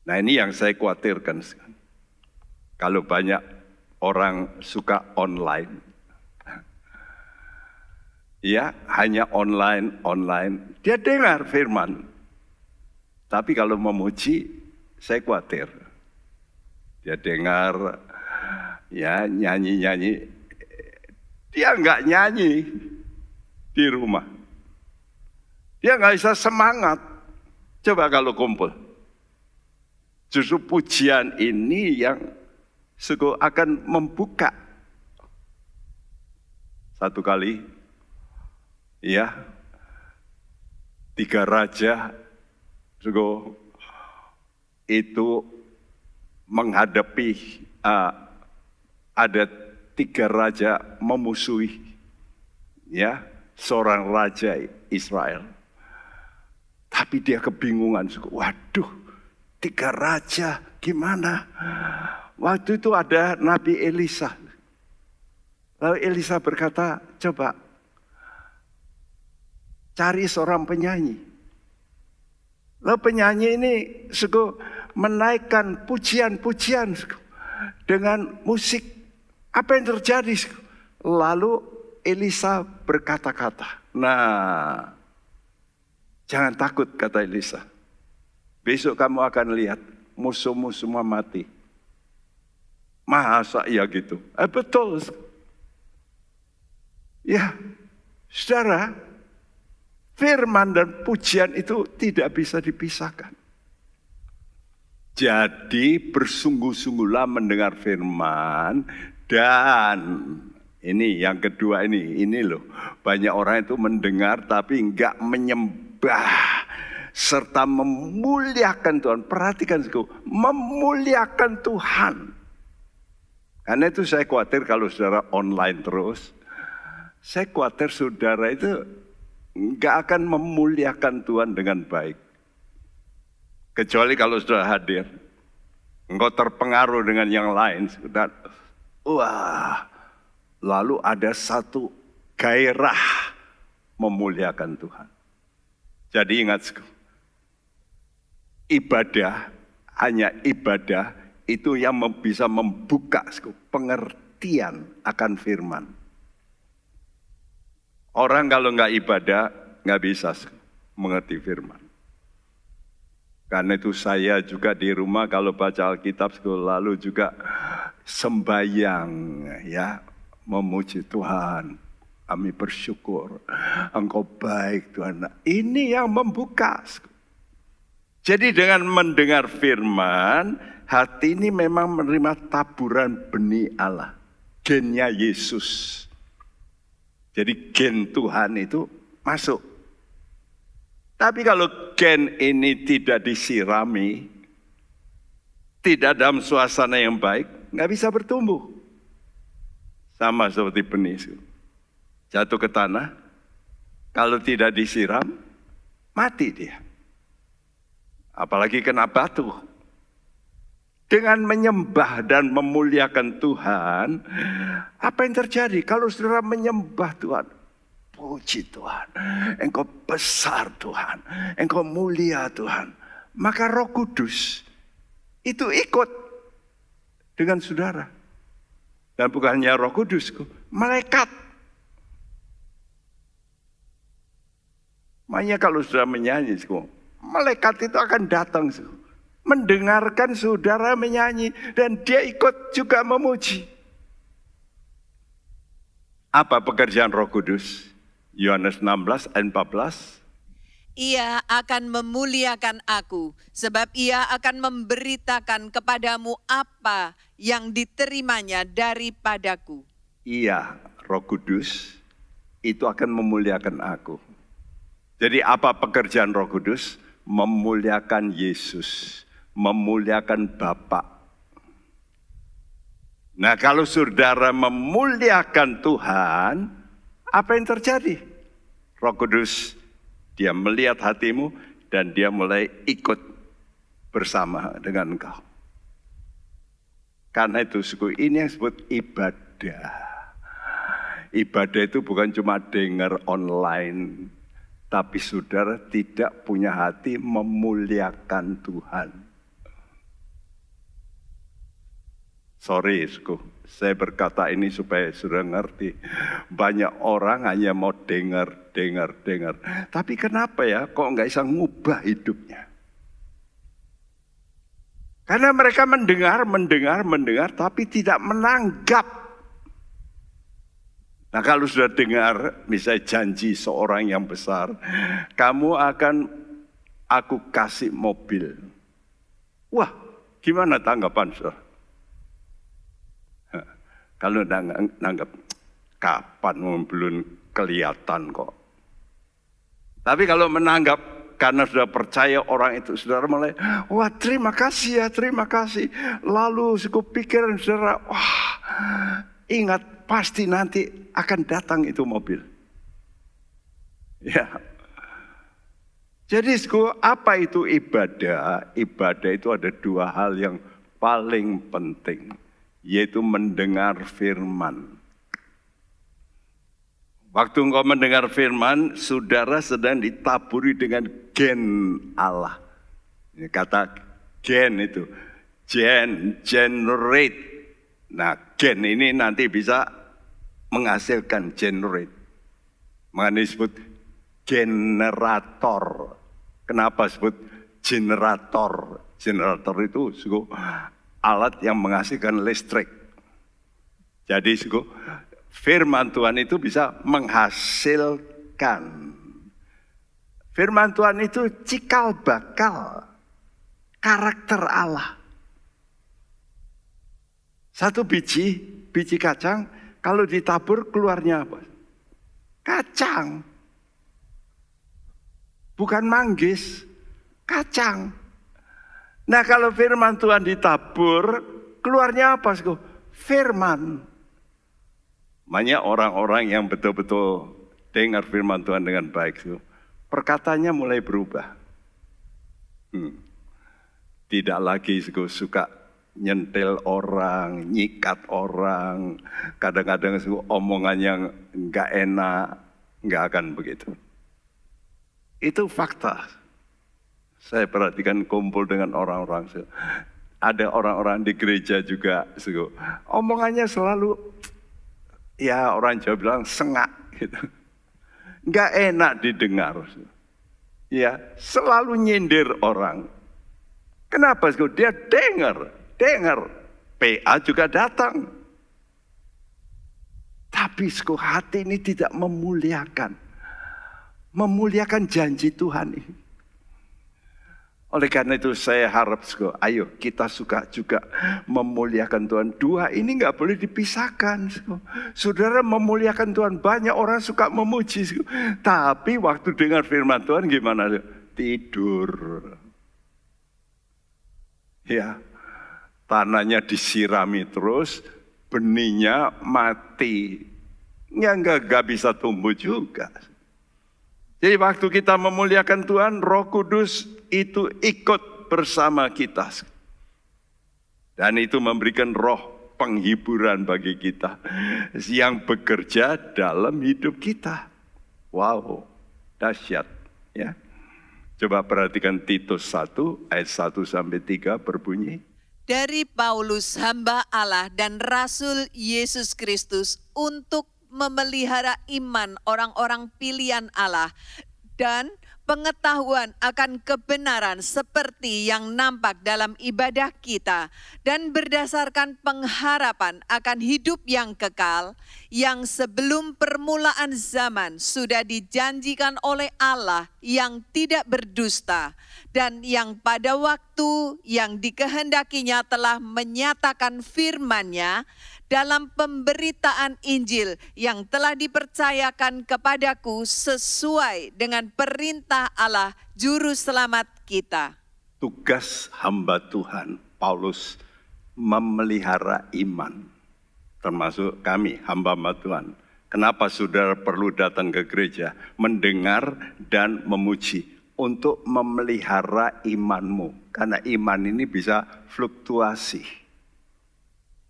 Nah ini yang saya khawatirkan. Kalau banyak orang suka online, ya hanya online, dia dengar firman. Tapi kalau memuji, saya khawatir. Dia dengar, ya nyanyi-nyanyi, dia nggak nyanyi di rumah. Dia nggak bisa semangat. Coba kalau kumpul. Justru pujian ini yang akan membuka. Satu kali, ya, 3 raja itu menghadapi ada 3 raja memusuhi, ya, seorang raja Israel. Tapi dia kebingungan, waduh, 3 raja gimana? Waktu itu ada Nabi Elisa. Lalu Elisa berkata, coba cari seorang penyanyi. Lalu penyanyi ini menaikkan pujian-pujian dengan musik. Apa yang terjadi? Lalu Elisa berkata-kata, nah, jangan takut, kata Elisa. Besok kamu akan lihat musuh-musuh semua mati. Masa ya gitu? Betul. Ya, saudara, firman dan pujian itu tidak bisa dipisahkan. Jadi bersungguh-sungguhlah mendengar firman, dan ini yang kedua ini loh. Banyak orang itu mendengar tapi enggak menyembah serta memuliakan Tuhan. Perhatikan, memuliakan Tuhan. Karena itu saya khawatir kalau saudara online terus, saya khawatir saudara itu enggak akan memuliakan Tuhan dengan baik. Kecuali kalau sudah hadir, engkau terpengaruh dengan yang lain. Lalu ada satu gairah memuliakan Tuhan. Jadi ingat, ibadah, hanya ibadah itu yang bisa membuka pengertian akan firman. Orang kalau nggak ibadah, nggak bisa mengerti firman. Karena itu saya juga di rumah kalau baca Alkitab lalu juga sembahyang ya, memuji Tuhan. Kami bersyukur, Engkau baik Tuhan. Nah, ini yang membuka. Jadi dengan mendengar firman, hati ini memang menerima taburan benih Allah. Gennya Yesus. Jadi gen Tuhan itu masuk. Tapi kalau gen ini tidak disirami, tidak dalam suasana yang baik, nggak bisa bertumbuh. Sama seperti benih. Jatuh ke tanah, kalau tidak disiram, mati dia. Apalagi kena batu. Dengan menyembah dan memuliakan Tuhan, apa yang terjadi? Kalau saudara menyembah Tuhan, puji Tuhan, Engkau besar Tuhan, Engkau mulia Tuhan. Maka Roh Kudus itu ikut dengan saudara. Dan bukannya Roh Kudus, malaikat. Makanya kalau sudah menyanyi, malaikat itu akan datang, mendengarkan saudara menyanyi, dan dia ikut juga memuji. Apa pekerjaan Roh Kudus? Yohanes 16 ayat 14. Ia akan memuliakan aku, sebab ia akan memberitakan kepadamu apa yang diterimanya daripadaku. Iya, Roh Kudus itu akan memuliakan aku. Jadi apa pekerjaan Roh Kudus? Memuliakan Yesus, memuliakan Bapa. Nah, kalau saudara memuliakan Tuhan, apa yang terjadi? Roh Kudus, dia melihat hatimu dan dia mulai ikut bersama dengan engkau. Karena itu ini yang disebut ibadah. Ibadah itu bukan cuma dengar online, tapi saudara tidak punya hati memuliakan Tuhan. Sorry, saya berkata ini supaya saudara ngerti. Banyak orang hanya mau dengar. Tapi kenapa ya kok nggak bisa ngubah hidupnya? Karena mereka mendengar, tapi tidak menanggap. Nah, kalau sudah dengar, misalnya janji seorang yang besar, aku kasih mobil. Wah, gimana tanggapan saudara? Kalau nanggap, kapan belum kelihatan kok. Tapi kalau menanggap, karena sudah percaya orang itu, saudara mulai, wah terima kasih ya, terima kasih. Lalu pikiran saudara, wah ingat, pasti nanti akan datang itu mobil. Ya. Jadi apa itu ibadah? Ibadah itu ada dua hal yang paling penting, yaitu mendengar firman. Waktu engkau mendengar firman, saudara sedang ditaburi dengan gen Allah. Kata gen itu, generate. Nah, gen ini nanti bisa menghasilkan generate. Makanya disebut generator. Kenapa disebut generator? Generator itu alat yang menghasilkan listrik. Jadi firman Tuhan itu bisa menghasilkan. Firman Tuhan itu cikal bakal karakter Allah. Satu biji kacang, kalau ditabur keluarnya apa? Kacang. Bukan manggis, kacang. Nah, kalau firman Tuhan ditabur, keluarnya apa? Firman. Makanya orang-orang yang betul-betul dengar firman Tuhan dengan baik, perkataannya mulai berubah. Tidak lagi suka nyentil orang, nyikat orang, kadang-kadang omongan yang nggak enak, nggak akan begitu. Itu fakta. Saya perhatikan kumpul dengan orang-orang, ada orang-orang di gereja juga, omongannya selalu, ya orang Jawa bilang sengak gitu, nggak enak didengar. Ya, selalu nyindir orang. Kenapa? Dia dengar. PA juga datang. Tapi hati ini tidak memuliakan janji Tuhan ini. Oleh karena itu saya harap ayo kita suka juga memuliakan Tuhan. Dua ini nggak boleh dipisahkan. Saudara memuliakan Tuhan, banyak orang suka memuji. Tapi waktu dengar firman Tuhan gimana? Tidur. Ya, tanahnya disirami terus, benihnya mati. Nggak bisa tumbuh juga. Jadi waktu kita memuliakan Tuhan, Roh Kudus itu ikut bersama kita. Dan itu memberikan roh penghiburan bagi kita yang bekerja dalam hidup kita. Wow, dahsyat ya. Coba perhatikan Titus 1 ayat 1-3 berbunyi. Dari Paulus hamba Allah dan Rasul Yesus Kristus untuk memelihara iman orang-orang pilihan Allah dan pengetahuan akan kebenaran seperti yang nampak dalam ibadah kita dan berdasarkan pengharapan akan hidup yang kekal yang sebelum permulaan zaman sudah dijanjikan oleh Allah yang tidak berdusta dan yang pada waktu yang dikehendakinya telah menyatakan firman-Nya dalam pemberitaan Injil yang telah dipercayakan kepadaku sesuai dengan perintah Allah Juru Selamat kita. Tugas hamba Tuhan, Paulus, memelihara iman. Termasuk kami, hamba-hamba Tuhan. Kenapa saudara perlu datang ke gereja? Mendengar dan memuji. Untuk memelihara imanmu. Karena iman ini bisa fluktuasi.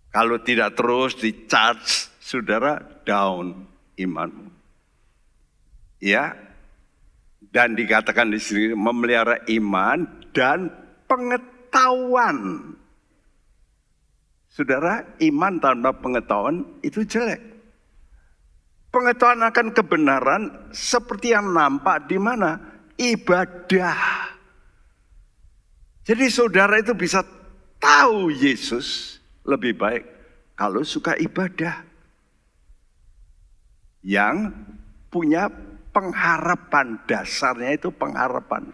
Kalau tidak terus di-charge, saudara down imanmu. Ya, dan dikatakan di sini memelihara iman dan pengetahuan. Saudara, iman tanpa pengetahuan itu jelek. Pengetahuan akan kebenaran seperti yang nampak di mana? Ibadah. Jadi saudara itu bisa tahu Yesus lebih baik kalau suka ibadah. Yang punya pengharapan, dasarnya itu pengharapan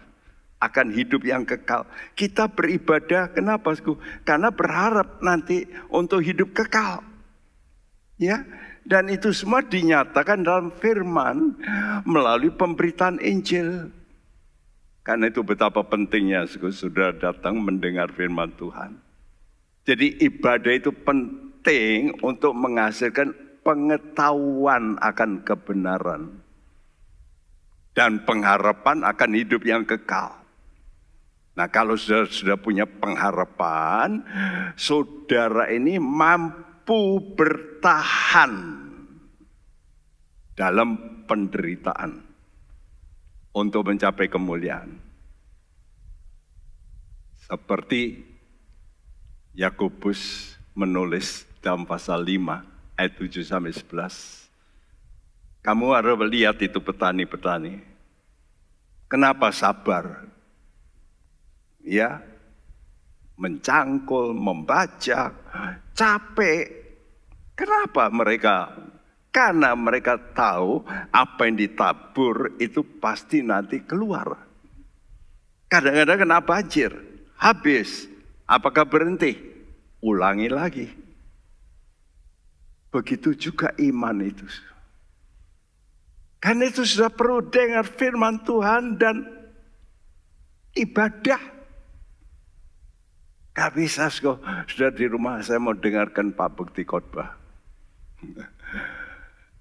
akan hidup yang kekal. Kita beribadah, kenapa? Karena berharap nanti untuk hidup kekal. Ya, dan itu semua dinyatakan dalam firman melalui pemberitaan Injil. Karena itu betapa pentingnya sudah datang mendengar firman Tuhan. Jadi ibadah itu penting untuk menghasilkan pengetahuan akan kebenaran. Dan pengharapan akan hidup yang kekal. Nah kalau sudah punya pengharapan, saudara ini mampu bertahan dalam penderitaan untuk mencapai kemuliaan. Seperti Yakobus menulis dalam pasal 5 ayat 7-11. Kamu harus lihat itu petani-petani. Kenapa sabar? Ya, mencangkul, membajak, capek. Kenapa mereka? Karena mereka tahu apa yang ditabur itu pasti nanti keluar. Kadang-kadang kena banjir, habis. Apakah berhenti? Ulangi lagi. Begitu juga iman itu. Karena itu sudah perlu dengar firman Tuhan dan ibadah. Gak bisa sudah di rumah saya mau dengarkan Pak Bekti khotbah.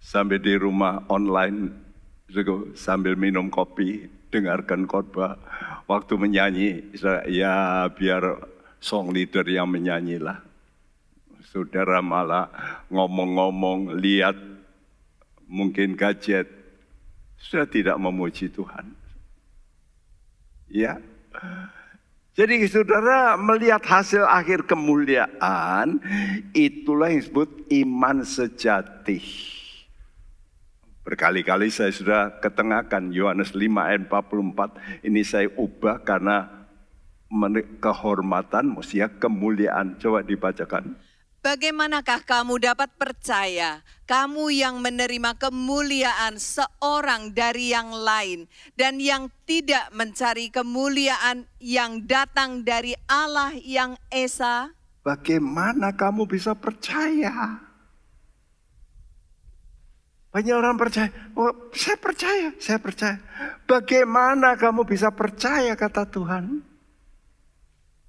Sampai di rumah online sambil minum kopi dengarkan khotbah. Waktu menyanyi ya biar song leader yang menyanyilah. Saudara malah ngomong-ngomong lihat mungkin gadget. Sudah tidak memuji Tuhan. Ya. Jadi saudara melihat hasil akhir kemuliaan, itulah yang disebut iman sejati. Berkali-kali saya sudah ketengahkan Yohanes 5 ayat 44, ini saya ubah karena kehormatan, maksudnya kemuliaan. Coba dibacakan. Bagaimanakah kamu dapat percaya, kamu yang menerima kemuliaan seorang dari yang lain dan yang tidak mencari kemuliaan yang datang dari Allah yang Esa? Bagaimana kamu bisa percaya? Banyak orang percaya, oh saya percaya. Bagaimana kamu bisa percaya kata Tuhan?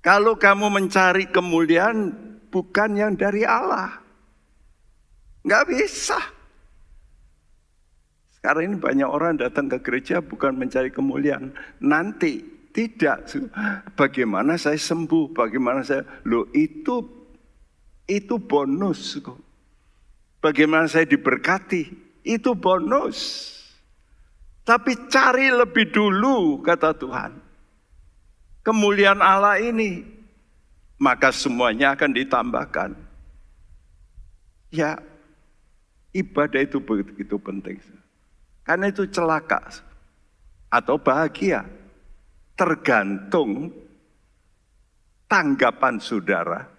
Kalau kamu mencari kemuliaan bukan yang dari Allah. Nggak bisa. Sekarang ini banyak orang datang ke gereja bukan mencari kemuliaan. Nanti tidak. Bagaimana saya sembuh? Bagaimana saya... Loh itu bonus. Bagaimana saya diberkati? Itu bonus. Tapi cari lebih dulu kata Tuhan. Kemuliaan Allah ini. Maka semuanya akan ditambahkan. Ya, ibadah itu begitu penting. Karena itu celaka atau bahagia. Tergantung tanggapan saudara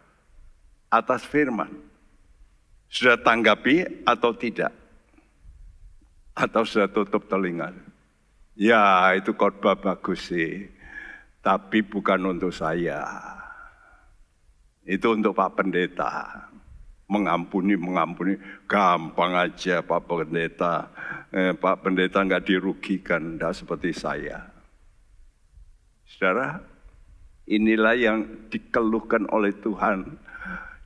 atas firman. Sudah tanggapi atau tidak? Atau sudah tutup telinga? Ya, itu khotbah bagus sih. Tapi bukan untuk saya. Itu untuk Pak Pendeta. Mengampuni. Gampang aja Pak Pendeta. Pak Pendeta nggak dirugikan, nggak seperti saya. Saudara, inilah yang dikeluhkan oleh Tuhan.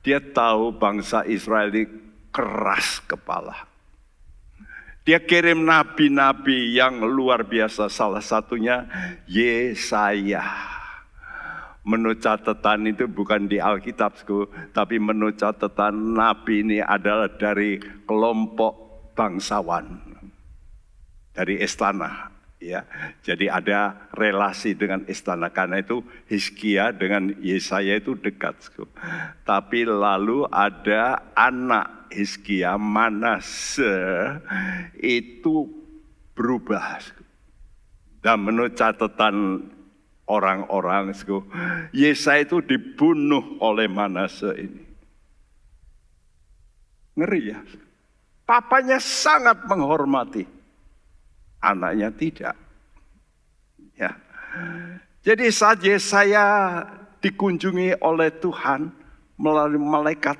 Dia tahu bangsa Israel ini keras kepala. Dia kirim nabi-nabi yang luar biasa. Salah satunya Yesaya. Menurut catatan itu bukan di Alkitab, tapi menurut catatan nabi ini adalah dari kelompok bangsawan, dari istana. Ya, jadi ada relasi dengan istana. Karena itu Hizkia dengan Yesaya itu dekat. Tapi lalu ada anak Hizkia, Manase, itu berubah. Dan menurut catatan orang-orang, Yesaya itu dibunuh oleh Manase ini. Ngeri ya. Papanya sangat menghormati, anaknya tidak. Ya. Jadi saat Yesaya dikunjungi oleh Tuhan melalui malaikat,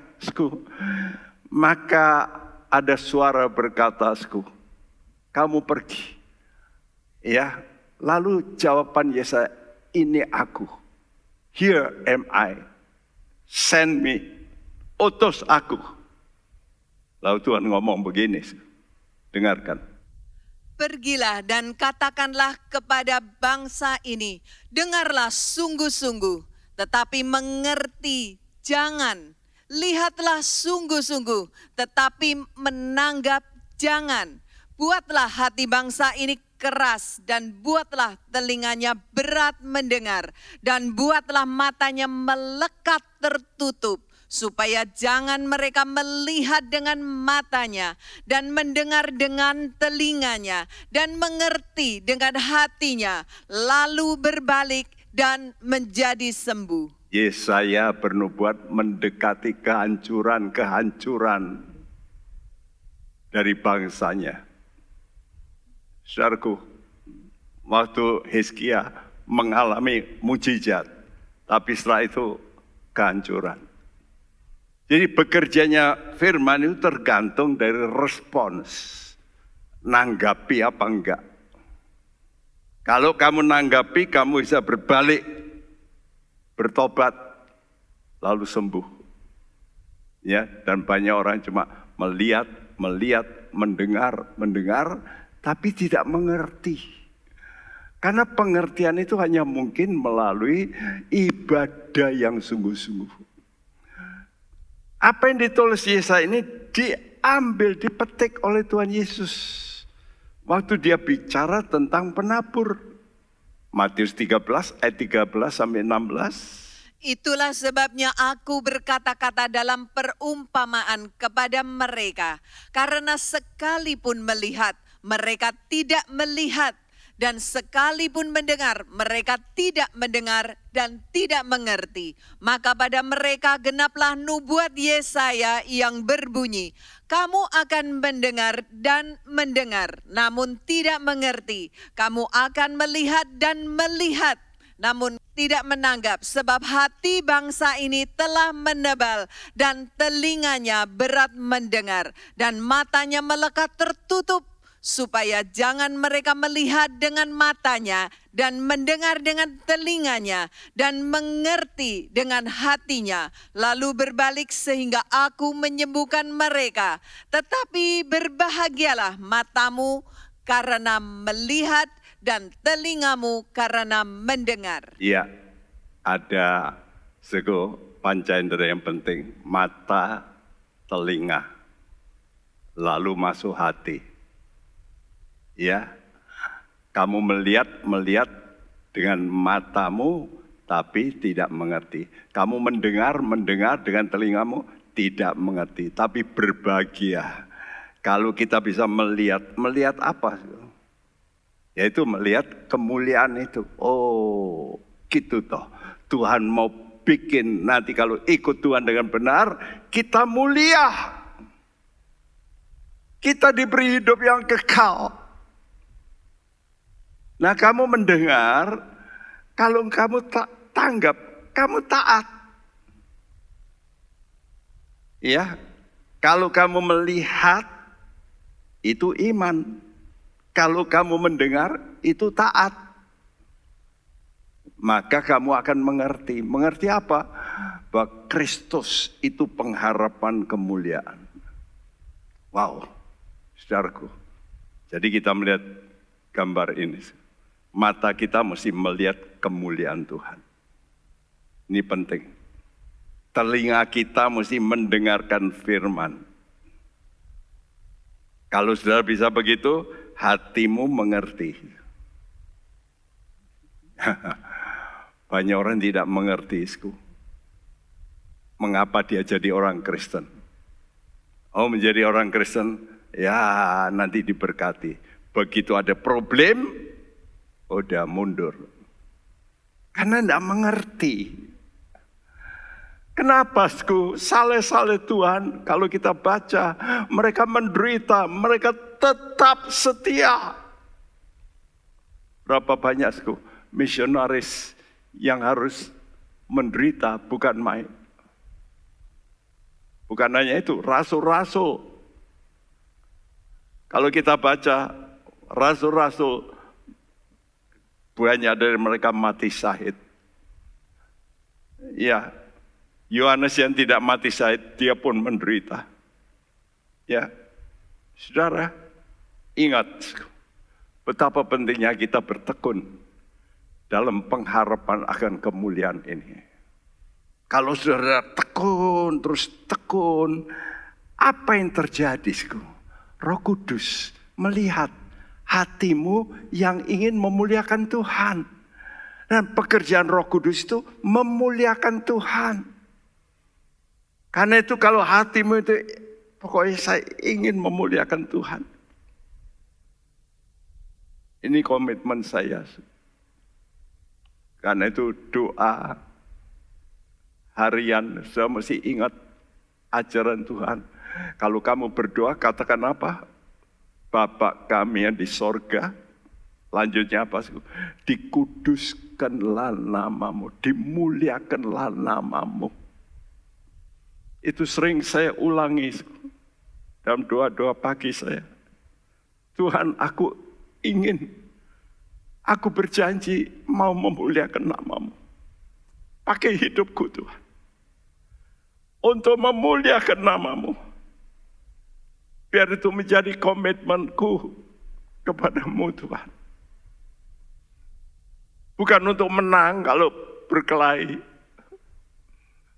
maka ada suara berkata, kamu pergi. Ya, lalu jawaban Yesaya, ini aku. Here am I. Send me. Utus aku. Lalu Tuhan ngomong begini. Dengarkan. Pergilah dan katakanlah kepada bangsa ini, dengarlah sungguh-sungguh, tetapi mengerti jangan. Lihatlah sungguh-sungguh, tetapi menanggap jangan. Buatlah hati bangsa ini keras dan buatlah telinganya berat mendengar dan buatlah matanya melekat tertutup supaya jangan mereka melihat dengan matanya dan mendengar dengan telinganya dan mengerti dengan hatinya lalu berbalik dan menjadi sembuh. Yesaya bernubuat mendekati kehancuran dari bangsanya. Saudaraku, waktu Hizkia mengalami mujizat, tapi setelah itu kehancuran. Jadi bekerjanya firman itu tergantung dari respons. Nanggapi apa enggak. Kalau kamu nanggapi, kamu bisa berbalik, bertobat, lalu sembuh. Ya, dan banyak orang cuma melihat, mendengar, tapi tidak mengerti. Karena pengertian itu hanya mungkin melalui ibadah yang sungguh-sungguh. Apa yang ditulis Yesaya ini diambil, dipetik oleh Tuhan Yesus. Waktu dia bicara tentang penabur. Matius 13 ayat 13 sampai 16. Itulah sebabnya aku berkata-kata dalam perumpamaan kepada mereka. Karena sekalipun melihat, mereka tidak melihat. dan sekalipun mendengar, mereka tidak mendengar dan tidak mengerti. Maka pada mereka genaplah nubuat Yesaya yang berbunyi, kamu akan mendengar dan mendengar, namun tidak mengerti. Kamu akan melihat dan melihat, namun tidak menanggap, sebab hati bangsa ini telah menebal dan telinganya berat mendengar dan matanya melekat tertutup, supaya jangan mereka melihat dengan matanya dan mendengar dengan telinganya dan mengerti dengan hatinya, lalu berbalik sehingga aku menyembuhkan mereka. Tetapi berbahagialah matamu karena melihat dan telingamu karena mendengar. Iya, ada sego pancaindera yang penting, mata, telinga, lalu masuk hati. Ya, kamu melihat dengan matamu tapi tidak mengerti. Kamu mendengar dengan telingamu tidak mengerti. Tapi berbahagia kalau kita bisa melihat apa? Yaitu melihat kemuliaan itu. Oh, gitu toh. Tuhan mau bikin nanti kalau ikut Tuhan dengan benar, kita mulia. Kita diberi hidup yang kekal. Nah, kamu mendengar, kalau kamu tanggap, kamu taat. Ya, kalau kamu melihat, itu iman. Kalau kamu mendengar, itu taat. Maka kamu akan mengerti. Mengerti apa? Bahwa Kristus itu pengharapan kemuliaan. Wow, saudaraku. Jadi kita melihat gambar ini. Mata kita mesti melihat kemuliaan Tuhan. Ini penting. Telinga kita mesti mendengarkan firman. Kalau saudara bisa begitu, hatimu mengerti. Banyak orang tidak mengerti. Mengapa dia jadi orang Kristen? Oh, menjadi orang Kristen, ya nanti diberkati. Begitu ada problem, udah mundur. Karena tidak mengerti. Kenapa saleh-saleh Tuhan kalau kita baca, mereka menderita, mereka tetap setia. Berapa banyak misionaris yang harus menderita, bukan main. Bukan hanya itu, rasul-rasul. Kalau kita baca, rasul-rasul, banyak dari mereka mati syahid. Ya, Yohanes yang tidak mati syahid, dia pun menderita. Ya, saudara, ingat betapa pentingnya kita bertekun dalam pengharapan akan kemuliaan ini. Kalau saudara tekun, terus tekun, apa yang terjadi? Roh Kudus melihat hatimu yang ingin memuliakan Tuhan. Dan pekerjaan Roh Kudus itu memuliakan Tuhan. Karena itu kalau hatimu itu, pokoknya saya ingin memuliakan Tuhan. Ini komitmen saya. Karena itu doa harian, saya mesti ingat ajaran Tuhan. Kalau kamu berdoa, katakan apa? Bapa kami yang di sorga. Lanjutnya apa? Dikuduskanlah namamu, dimuliakanlah namamu. Itu sering saya ulangi dalam doa-doa pagi saya. Tuhan, aku berjanji mau memuliakan namamu. Pakai hidupku Tuhan. Untuk memuliakan namamu. Biar itu menjadi komitmenku kepadamu Tuhan. Bukan untuk menang kalau berkelahi.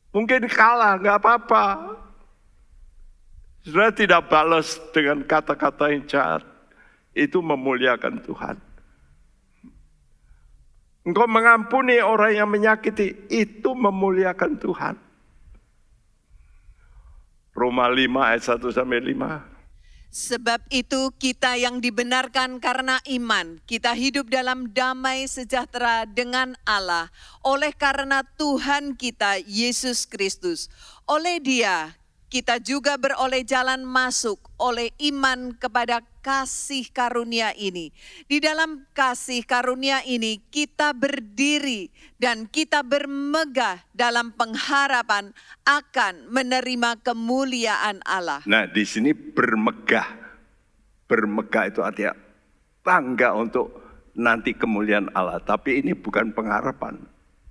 Mungkin kalah, gak apa-apa. Saudara tidak balas dengan kata-kata yang jahat. Itu memuliakan Tuhan. Engkau mengampuni orang yang menyakiti, itu memuliakan Tuhan. Roma 5 ayat 1-5. Sebab itu kita yang dibenarkan karena iman, kita hidup dalam damai sejahtera dengan Allah oleh karena Tuhan kita Yesus Kristus. Oleh Dia kita juga beroleh jalan masuk oleh iman kepada kasih karunia ini. Di dalam kasih karunia ini kita berdiri dan kita bermegah dalam pengharapan akan menerima kemuliaan Allah. Nah, di sini bermegah. Bermegah itu artinya bangga untuk nanti kemuliaan Allah. Tapi ini bukan pengharapan.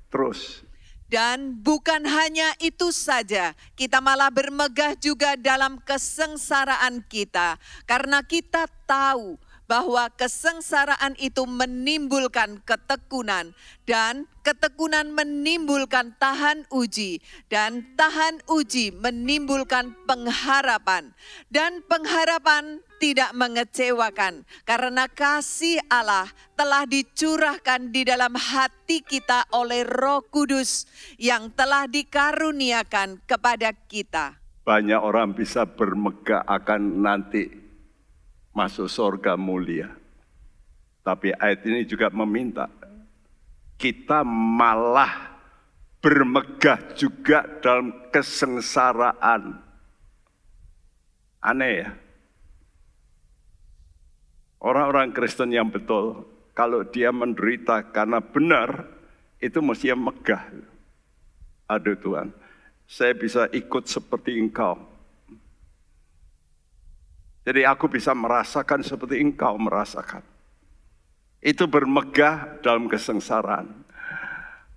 Terus. Dan bukan hanya itu saja, kita malah bermegah juga dalam kesengsaraan kita. Karena kita tahu bahwa kesengsaraan itu menimbulkan ketekunan, dan ketekunan menimbulkan tahan uji, dan tahan uji menimbulkan pengharapan, dan pengharapan tidak mengecewakan karena kasih Allah telah dicurahkan di dalam hati kita oleh Roh Kudus yang telah dikaruniakan kepada kita. Banyak orang bisa bermegah akan nanti masuk surga mulia. Tapi ayat ini juga meminta kita malah bermegah juga dalam kesengsaraan. Aneh ya. Orang-orang Kristen yang betul, kalau dia menderita karena benar, itu mestinya megah. Aduh Tuhan, saya bisa ikut seperti Engkau. Jadi aku bisa merasakan seperti Engkau merasakan. Itu bermegah dalam kesengsaraan.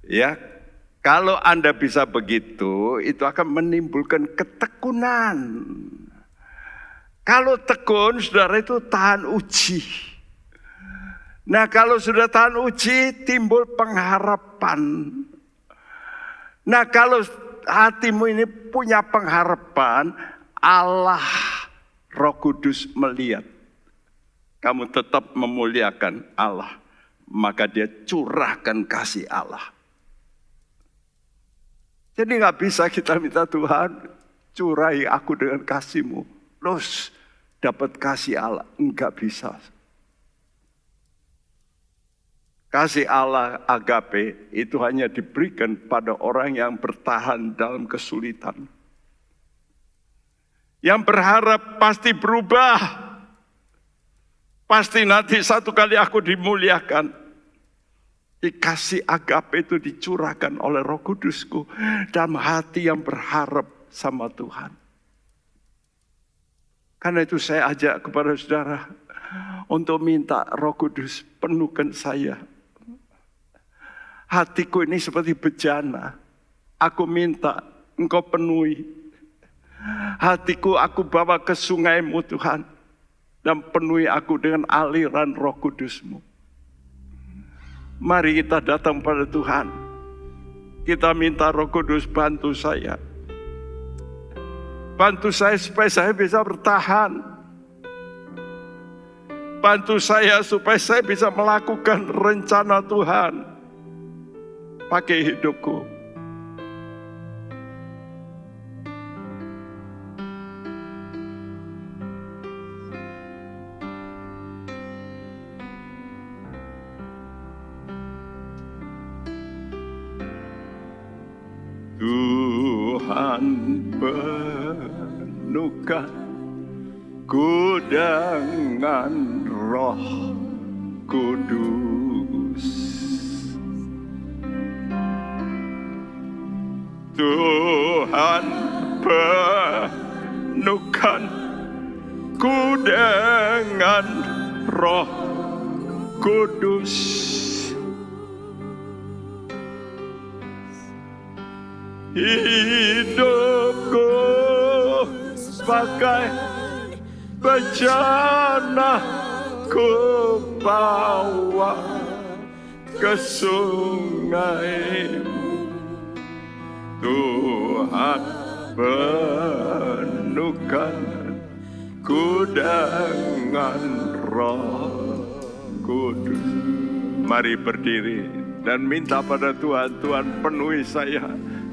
Ya, kalau Anda bisa begitu, itu akan menimbulkan ketekunan. Kalau tekun, saudara, itu tahan uji. Nah, kalau sudah tahan uji, timbul pengharapan. Nah, kalau hatimu ini punya pengharapan, Allah, Roh Kudus melihat kamu tetap memuliakan Allah, maka Dia curahkan kasih Allah. Jadi nggak bisa kita minta Tuhan, curahi aku dengan kasih-Mu. Terus dapat kasih Allah, enggak bisa. Kasih Allah agape itu hanya diberikan pada orang yang bertahan dalam kesulitan. Yang berharap pasti berubah. Pasti nanti satu kali aku dimuliakan. Kasih agape itu dicurahkan oleh Roh Kudusku dalam hati yang berharap sama Tuhan. Karena itu saya ajak kepada saudara untuk minta Roh Kudus penuhkan saya. Hatiku ini seperti bejana. Aku minta Engkau penuhi. Hatiku aku bawa ke sungai-Mu Tuhan. Dan penuhi aku dengan aliran Roh Kudus-Mu. Mari kita datang pada Tuhan. Kita minta Roh Kudus bantu saya. Bantu saya supaya saya bisa bertahan. Bantu saya supaya saya bisa melakukan rencana Tuhan. Pakai hidupku. Tuhan penuhkan ku dengan Roh Kudus. Tuhan penuhkan ku dengan Roh Kudus. Hidupku sebagai bejana ku bawa ke sungai-Mu. Tuhan penuhkan ku dengan Roh Kudus. Mari berdiri dan minta pada Tuhan, Tuhan penuhi saya.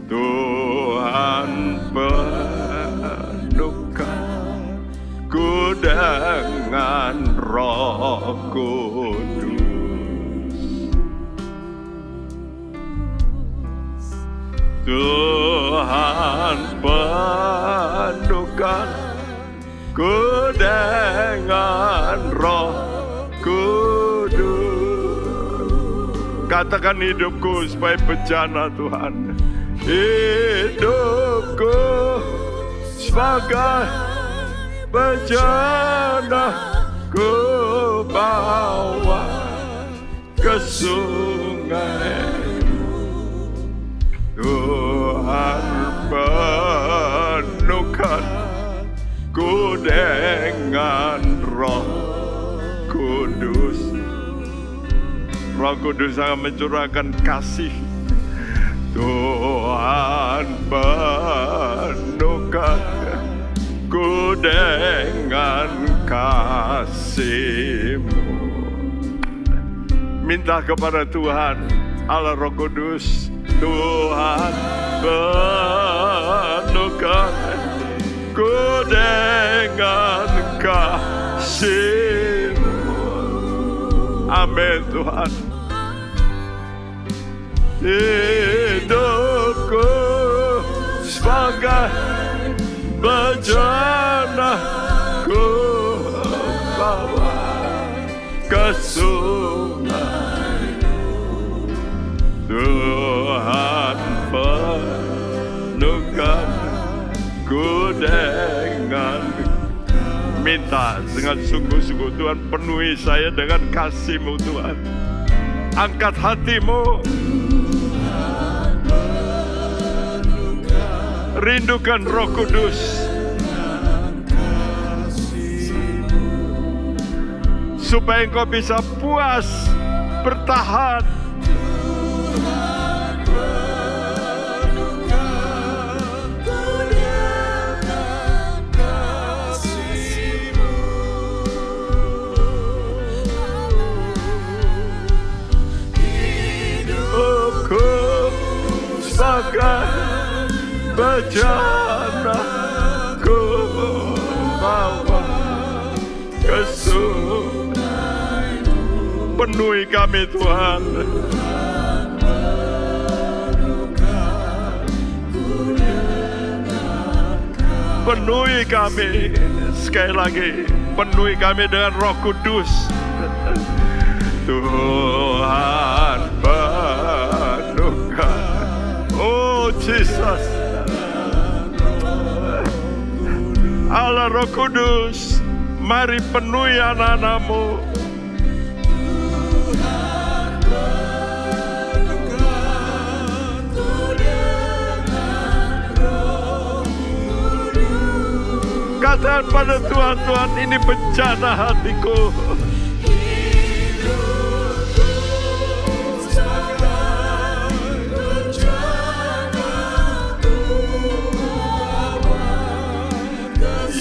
Tuhan penuhkan ku dengan Roh Kudus. Tuhan penuhkan ku dengan Roh Kudus. Katakan hidupku supaya bejana Tuhan. Hidupku sebagai bejana ku bawa ke sungai. Tuhan penuhkan ku dengan Roh Kudus. Roh Kudus akan mencurahkan kasih. Tuhan penuhkan ku dengan kasih-Mu. Minta kepada Tuhan Allah Roh Kudus. Tuhan penuhkan ku dengan kasih-Mu. Amin Tuhan. Hidupku sebagai bejana ku bawa ke sungai. Tuhan penuhkan ku dengan, minta dengan sungguh-sungguh, Tuhan penuhi saya dengan kasih-Mu Tuhan. Angkat hatimu, rindukan Roh Kudus, supaya engkau bisa puas bertahan. Sebagai bejana ku bawa ke sungai. Penuhi kami Tuhan. Penuhi kami sekali lagi. Penuhi kami dengan Roh Kudus. Tuhan penuhkan. Oh Jesus, Allah Roh Kudus, mari penuhi anak-anak-Mu. Katakan pada Tuhan, Tuhan ini bencana hatiku.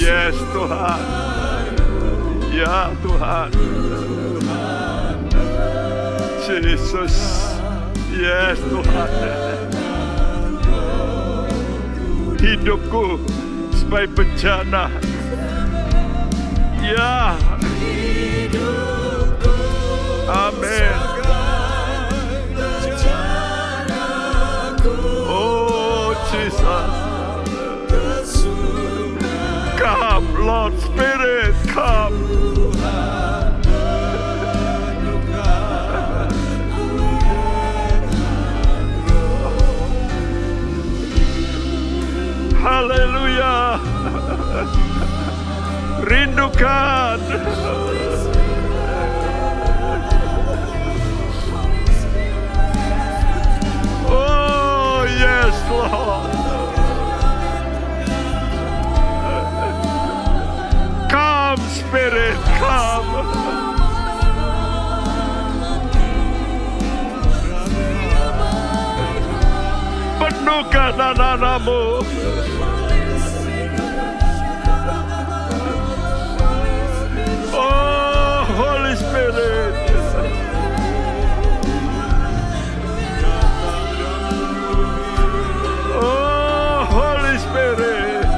Yes Tuhan, ya Tuhan, Yesus, yes Tuhan, hidupku sebagai bencana, ya, amin. Oh Jesus, come, Lord Spirit, come. Haleluya. Rindukan. Oh yes Lord. Come Spirit, come. Penuhkan anak-anak-Mu. Oh Holy Spirit. Oh Holy Spirit.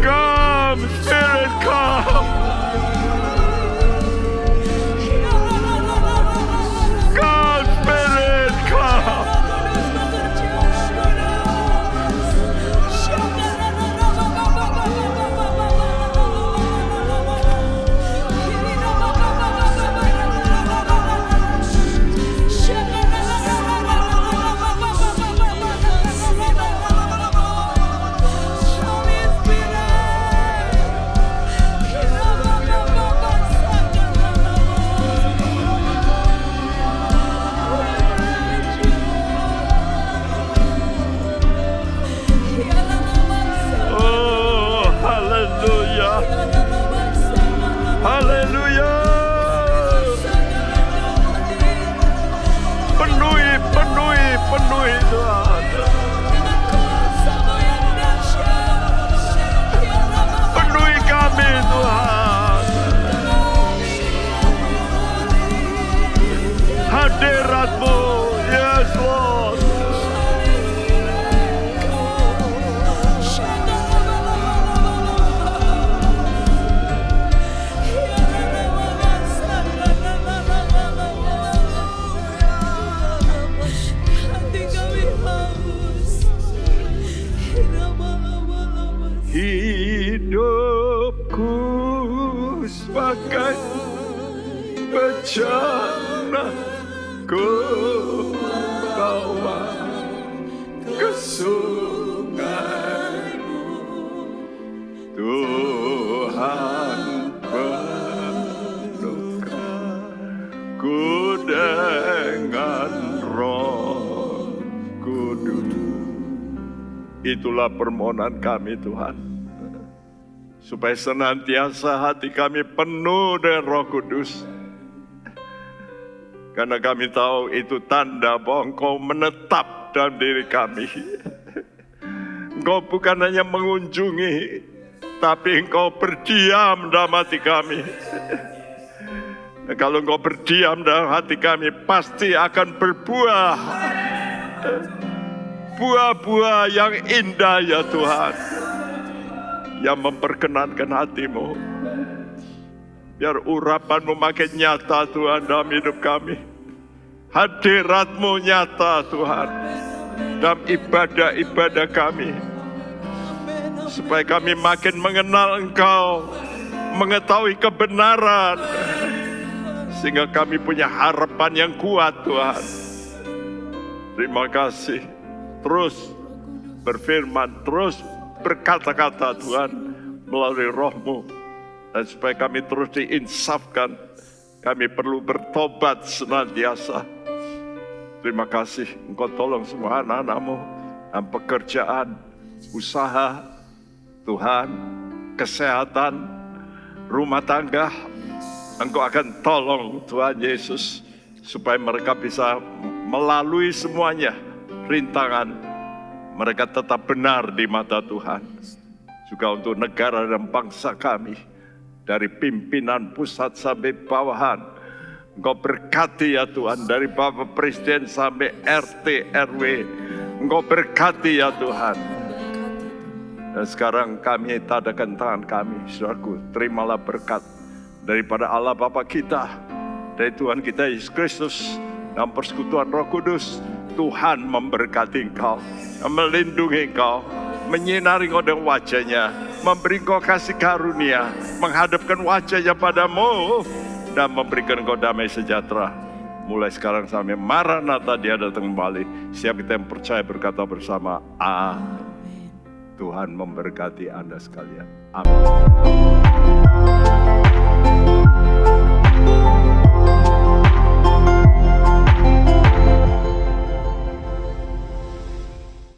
Come, Spirit, come. Come, Spirit, come. Oh, hallelujah. Haleluya. Penuhi, penuhi, penuhi Tuhan. Penuhi kami Tuhan. Hadirat-Mu, yes Lord. Hidupku sebagai bencana, ku bawa ke sungai. Tuhan penuhkan ku dengan Roh Kudus. Itulah permohonan kami Tuhan, supaya senantiasa hati kami penuh dengan Roh Kudus. Karena kami tahu itu tanda bahwa Engkau menetap dalam diri kami. Engkau bukan hanya mengunjungi, tapi Engkau berdiam dalam hati kami. Dan kalau Engkau berdiam dalam hati kami, pasti akan berbuah. Buah-buah yang indah ya Tuhan, yang memperkenankan hati-Mu. Biar urapan-Mu makin nyata Tuhan dalam hidup kami. Hadirat-Mu nyata Tuhan dalam ibadah-ibadah kami. Supaya kami makin mengenal Engkau, mengetahui kebenaran. Sehingga kami punya harapan yang kuat Tuhan. Terima kasih. Terus berfirman, terus berkata-kata Tuhan melalui Roh-Mu. Dan supaya kami terus diinsafkan, kami perlu bertobat senantiasa. Terima kasih, Engkau tolong semua anak-anak-Mu dalam pekerjaan, usaha, Tuhan, kesehatan, rumah tangga. Engkau akan tolong Tuhan Yesus, supaya mereka bisa melalui semuanya, rintangan, mereka tetap benar di mata Tuhan. Juga untuk negara dan bangsa kami, dari pimpinan pusat sampai bawahan, Engkau berkati ya Tuhan, dari Bapak Presiden sampai RT, RW, Engkau berkati ya Tuhan. Dan sekarang kami tadakan tangan kami, saudaraku, terimalah berkat daripada Allah Bapa kita, dari Tuhan kita Yesus Kristus, dalam persekutuan Roh Kudus. Tuhan memberkati engkau, melindungi engkau, menyinari engkau dengan wajah-Nya, memberi engkau kasih karunia, menghadapkan wajah-Nya padamu, dan memberikan engkau damai sejahtera. Mulai sekarang sampai Maranatha Dia datang kembali. Siap kita yang percaya berkata bersama, Amin. Tuhan memberkati Anda sekalian. Amin.